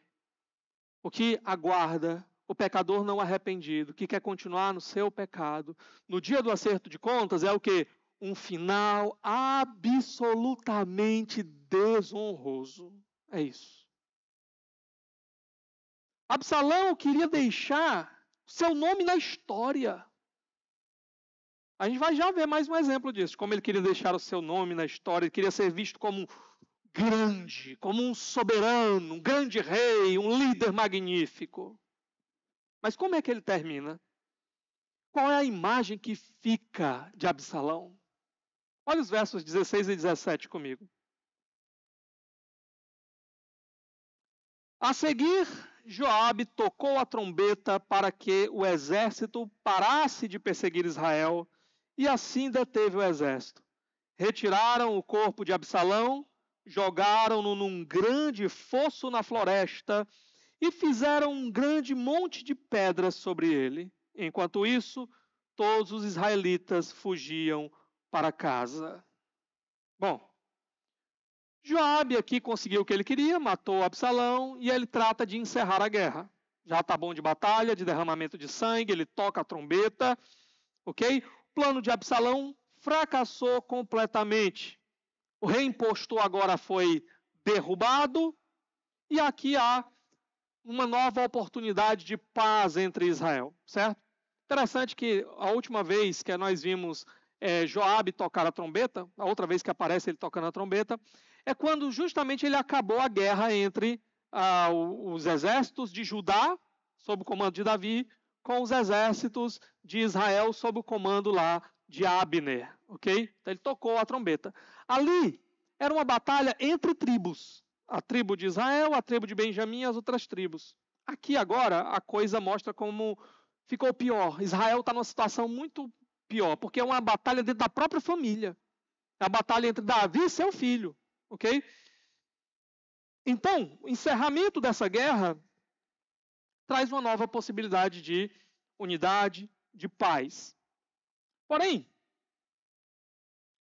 O que aguarda o pecador não arrependido, que quer continuar no seu pecado, no dia do acerto de contas, é o quê? Um final absolutamente desonroso. É isso. Absalão queria deixar seu nome na história. A gente vai já ver mais um exemplo disso, como ele queria deixar o seu nome na história, ele queria ser visto como grande, como um soberano, um grande rei, um líder magnífico. Mas como é que ele termina? Qual é a imagem que fica de Absalão? Olha os versos 16 e 17 comigo. A seguir, Joabe tocou a trombeta para que o exército parasse de perseguir Israel, e assim deteve o exército. Retiraram o corpo de Absalão, jogaram-no num grande fosso na floresta e fizeram um grande monte de pedras sobre ele. Enquanto isso, todos os israelitas fugiam para casa. Bom, Joabe aqui conseguiu o que ele queria, matou Absalão, e ele trata de encerrar a guerra. Já está bom de batalha, de derramamento de sangue, ele toca a trombeta, ok? O plano de Absalão fracassou completamente. O rei impostor agora foi derrubado, e aqui há uma nova oportunidade de paz entre Israel, certo? Interessante que a última vez que nós vimos Joabe tocar a trombeta, a outra vez que aparece ele tocando a trombeta, é quando justamente ele acabou a guerra entre os exércitos de Judá, sob o comando de Davi, com os exércitos de Israel, sob o comando lá de Abner, ok? Então ele tocou a trombeta. Ali era uma batalha entre tribos, a tribo de Israel, a tribo de Benjamim e as outras tribos. Aqui agora a coisa mostra como ficou pior. Israel está numa situação muito pior, porque é uma batalha dentro da própria família. É a batalha entre Davi e seu filho, ok? Então, o encerramento dessa guerra traz uma nova possibilidade de unidade, de paz. Porém,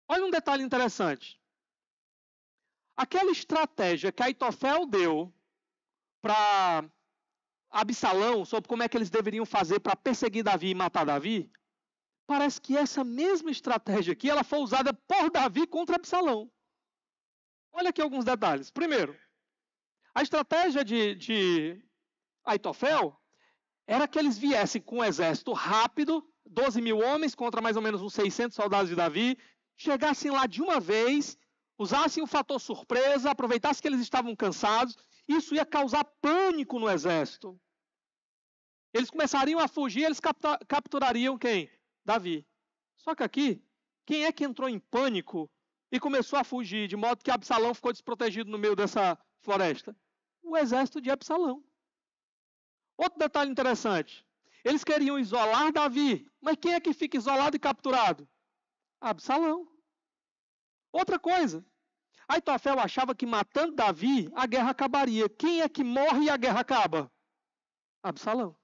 olha um detalhe interessante. Aquela estratégia que Aitofel deu para Absalão, sobre como é que eles deveriam fazer para perseguir Davi e matar Davi, parece que essa mesma estratégia aqui ela foi usada por Davi contra Absalão. Olha aqui alguns detalhes. Primeiro, a estratégia de Aitofel era que eles viessem com um exército rápido, 12 mil homens contra mais ou menos uns 600 soldados de Davi, chegassem lá de uma vez, usassem o fator surpresa, aproveitassem que eles estavam cansados, isso ia causar pânico no exército. Eles começariam a fugir, eles capturariam quem? Davi. Só que aqui, quem é que entrou em pânico e começou a fugir, de modo que Absalão ficou desprotegido no meio dessa floresta? O exército de Absalão. Outro detalhe interessante. Eles queriam isolar Davi, mas quem é que fica isolado e capturado? Absalão. Outra coisa. Aitofel achava que matando Davi, a guerra acabaria. Quem é que morre e a guerra acaba? Absalão.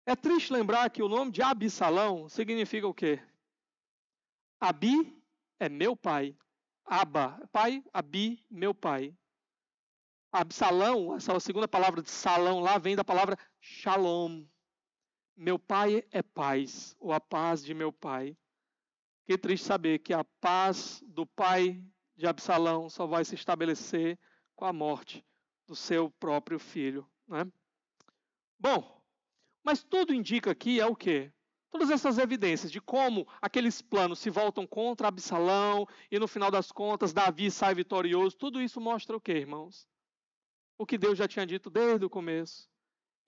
É triste lembrar que o nome de Absalão significa o quê? Abi é meu pai. Aba, pai, Abi, meu pai. Absalão, essa segunda palavra de salão lá, vem da palavra shalom. Meu pai é paz, ou a paz de meu pai. Que triste saber que a paz do pai de Absalão só vai se estabelecer com a morte do seu próprio filho, né? Bom, mas tudo indica aqui é o quê? Todas essas evidências de como aqueles planos se voltam contra Absalão e no final das contas Davi sai vitorioso, tudo isso mostra o quê, irmãos? O que Deus já tinha dito desde o começo.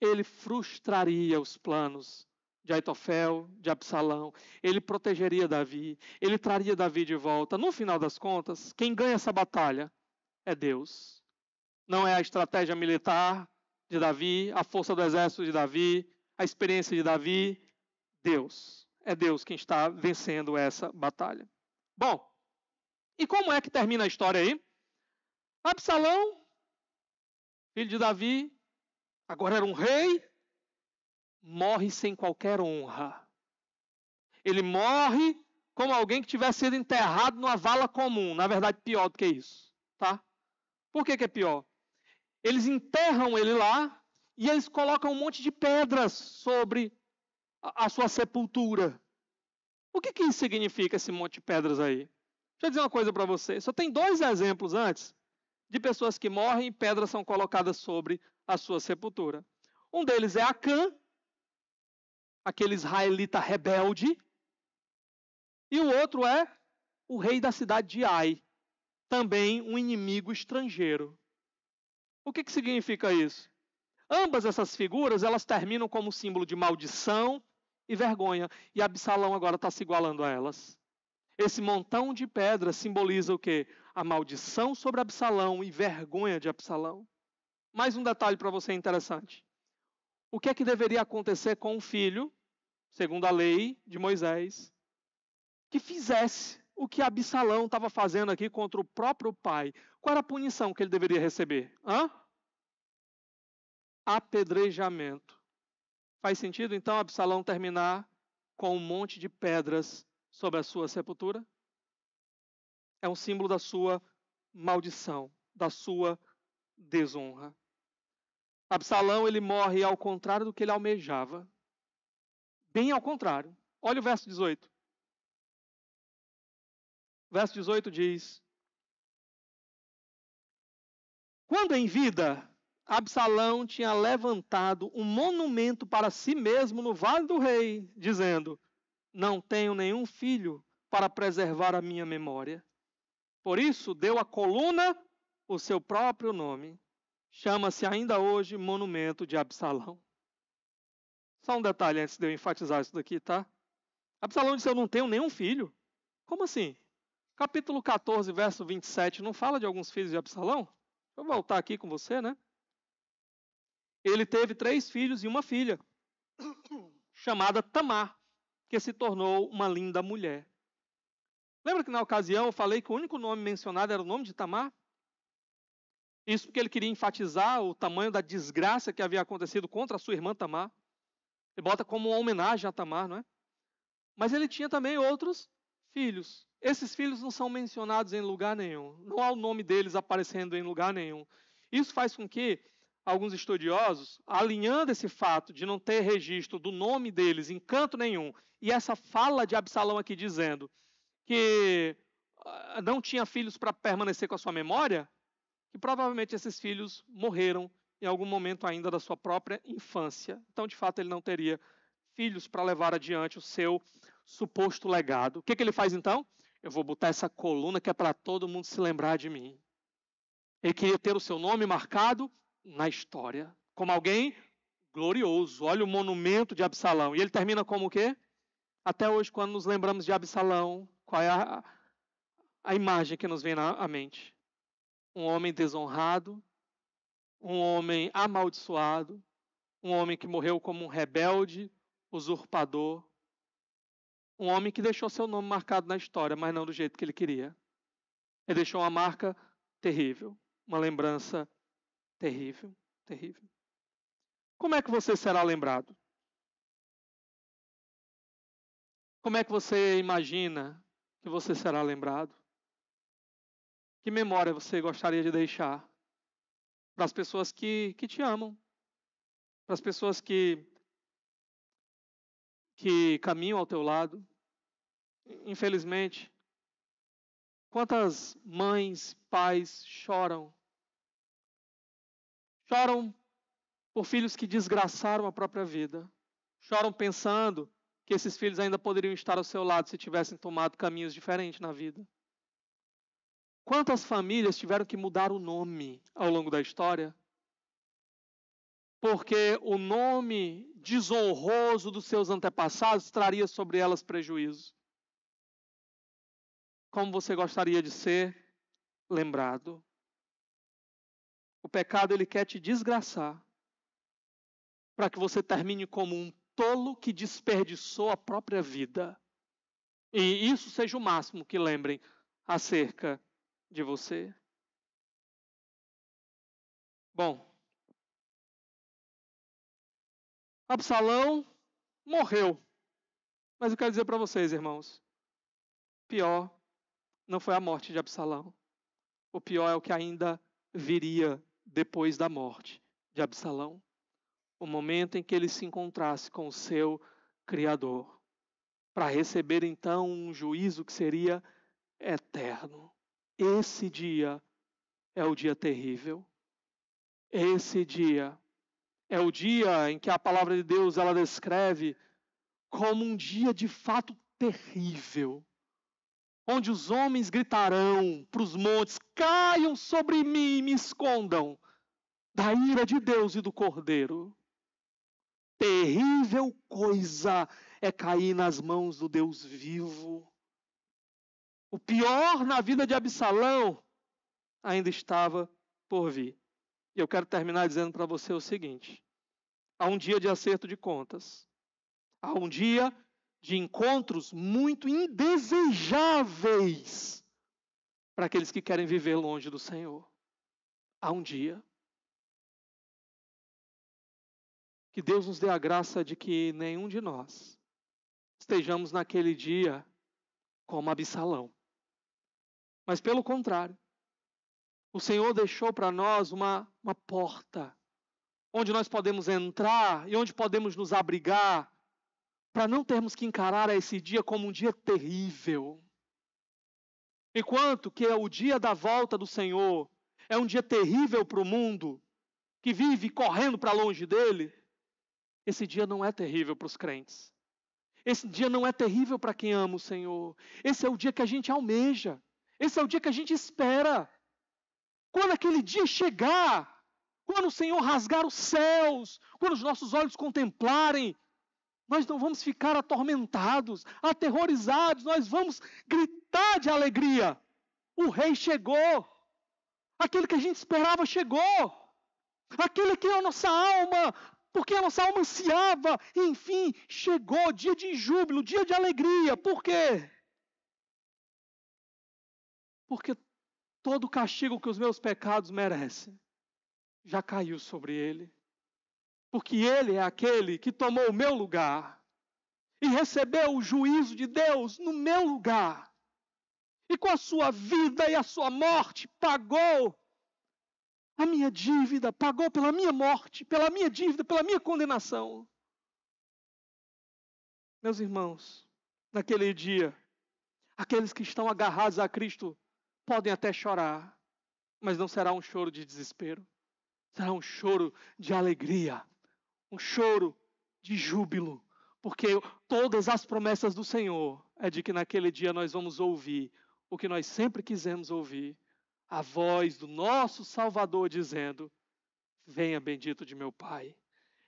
Ele frustraria os planos de Aitofel, de Absalão. Ele protegeria Davi. Ele traria Davi de volta. No final das contas, quem ganha essa batalha é Deus. Não é a estratégia militar de Davi, a força do exército de Davi, a experiência de Davi. Deus. É Deus quem está vencendo essa batalha. Bom, e como é que termina a história aí? Absalão, filho de Davi, agora era um rei, morre sem qualquer honra. Ele morre como alguém que tivesse sido enterrado numa vala comum. Na verdade, pior do que isso. Tá? Por que é pior? Eles enterram ele lá e eles colocam um monte de pedras sobre a sua sepultura. O que isso significa, esse monte de pedras aí? Deixa eu dizer uma coisa para você. Só tem 2 exemplos antes de pessoas que morrem e pedras são colocadas sobre a sua sepultura. Um deles é Acã, aquele israelita rebelde, e o outro é o rei da cidade de Ai, também um inimigo estrangeiro. O que significa isso? Ambas essas figuras, elas terminam como símbolo de maldição e vergonha, e Absalão agora está se igualando a elas. Esse montão de pedras simboliza o quê? A maldição sobre Absalão e vergonha de Absalão. Mais um detalhe para você interessante. O que é que deveria acontecer com o filho, segundo a lei de Moisés, que fizesse o que Absalão estava fazendo aqui contra o próprio pai? Qual era a punição que ele deveria receber? Apedrejamento. Faz sentido, então, Absalão terminar com um monte de pedras sobre a sua sepultura? É um símbolo da sua maldição, da sua desonra. Absalão, ele morre ao contrário do que ele almejava. Bem ao contrário. Olha o verso 18. O verso 18 diz: quando em vida, Absalão tinha levantado um monumento para si mesmo no Vale do Rei, dizendo: não tenho nenhum filho para preservar a minha memória. Por isso, deu à coluna o seu próprio nome. Chama-se ainda hoje Monumento de Absalão. Só um detalhe antes de eu enfatizar isso daqui, tá? Absalão disse: eu não tenho nenhum filho. Como assim? Capítulo 14, verso 27, não fala de alguns filhos de Absalão? Vou voltar aqui com você, né? Ele teve 3 filhos e uma filha, chamada Tamar, que se tornou uma linda mulher. Lembra que na ocasião eu falei que o único nome mencionado era o nome de Tamar? Isso porque ele queria enfatizar o tamanho da desgraça que havia acontecido contra a sua irmã Tamar. Ele bota como uma homenagem a Tamar, não é? Mas ele tinha também outros filhos. Esses filhos não são mencionados em lugar nenhum. Não há o nome deles aparecendo em lugar nenhum. Isso faz com que alguns estudiosos, alinhando esse fato de não ter registro do nome deles em canto nenhum, e essa fala de Absalão aqui dizendo que não tinha filhos para permanecer com a sua memória, que provavelmente esses filhos morreram em algum momento ainda da sua própria infância. Então, de fato, ele não teria filhos para levar adiante o seu suposto legado. O que ele faz então? Eu vou botar essa coluna que é para todo mundo se lembrar de mim. Ele queria ter o seu nome marcado na história, como alguém glorioso. Olha o monumento de Absalão. E ele termina como o quê? Até hoje, quando nos lembramos de Absalão, qual é a imagem que nos vem à mente? Um homem desonrado, um homem amaldiçoado, um homem que morreu como um rebelde, usurpador, um homem que deixou seu nome marcado na história, mas não do jeito que ele queria. Ele deixou uma marca terrível, uma lembrança terrível, terrível. Como é que você será lembrado? Como é que você imagina que você será lembrado? Que memória você gostaria de deixar para as pessoas que te amam, para as pessoas que caminham ao teu lado? Infelizmente, quantas mães, pais choram? Choram por filhos que desgraçaram a própria vida. Choram pensando que esses filhos ainda poderiam estar ao seu lado se tivessem tomado caminhos diferentes na vida. Quantas famílias tiveram que mudar o nome ao longo da história? Porque o nome desonroso dos seus antepassados traria sobre elas prejuízo. Como você gostaria de ser lembrado? O pecado, ele quer te desgraçar, para que você termine como um tolo que desperdiçou a própria vida. E isso seja o máximo que lembrem acerca de você. Bom, Absalão morreu. Mas eu quero dizer para vocês, irmãos, pior não foi a morte de Absalão. O pior é o que ainda viria depois da morte de Absalão. O momento em que ele se encontrasse com o seu Criador, para receber então um juízo que seria eterno. Esse dia é o dia terrível. Esse dia é o dia em que a palavra de Deus ela descreve como um dia de fato terrível, onde os homens gritarão para os montes: caiam sobre mim e me escondam da ira de Deus e do Cordeiro. Terrível coisa é cair nas mãos do Deus vivo. O pior na vida de Absalão ainda estava por vir. E eu quero terminar dizendo para você o seguinte: há um dia de acerto de contas. Há um dia de encontros muito indesejáveis para aqueles que querem viver longe do Senhor. Há um dia. Que Deus nos dê a graça de que nenhum de nós estejamos naquele dia como Absalão. Mas pelo contrário, o Senhor deixou para nós uma porta, onde nós podemos entrar e onde podemos nos abrigar, para não termos que encarar esse dia como um dia terrível. Enquanto que o dia da volta do Senhor é um dia terrível para o mundo, que vive correndo para longe dele, esse dia não é terrível para os crentes. Esse dia não é terrível para quem ama o Senhor. Esse é o dia que a gente almeja. Esse é o dia que a gente espera. Quando aquele dia chegar, quando o Senhor rasgar os céus, quando os nossos olhos contemplarem, nós não vamos ficar atormentados, aterrorizados, nós vamos gritar de alegria. O Rei chegou. Aquele que a gente esperava chegou. Aquele que é a nossa alma, porque a nossa alma ansiava, enfim, chegou, dia de júbilo, dia de alegria. Por quê? Porque todo o castigo que os meus pecados merecem já caiu sobre ele. Porque ele é aquele que tomou o meu lugar e recebeu o juízo de Deus no meu lugar. E com a sua vida e a sua morte pagou a minha dívida, pagou pela minha morte, pela minha dívida, pela minha condenação. Meus irmãos, naquele dia, aqueles que estão agarrados a Cristo podem até chorar, mas não será um choro de desespero. Será um choro de alegria, um choro de júbilo, porque todas as promessas do Senhor é de que naquele dia nós vamos ouvir o que nós sempre quisemos ouvir, a voz do nosso Salvador dizendo: venha, bendito de meu Pai,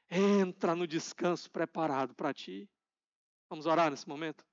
entra no descanso preparado para ti. Vamos orar nesse momento?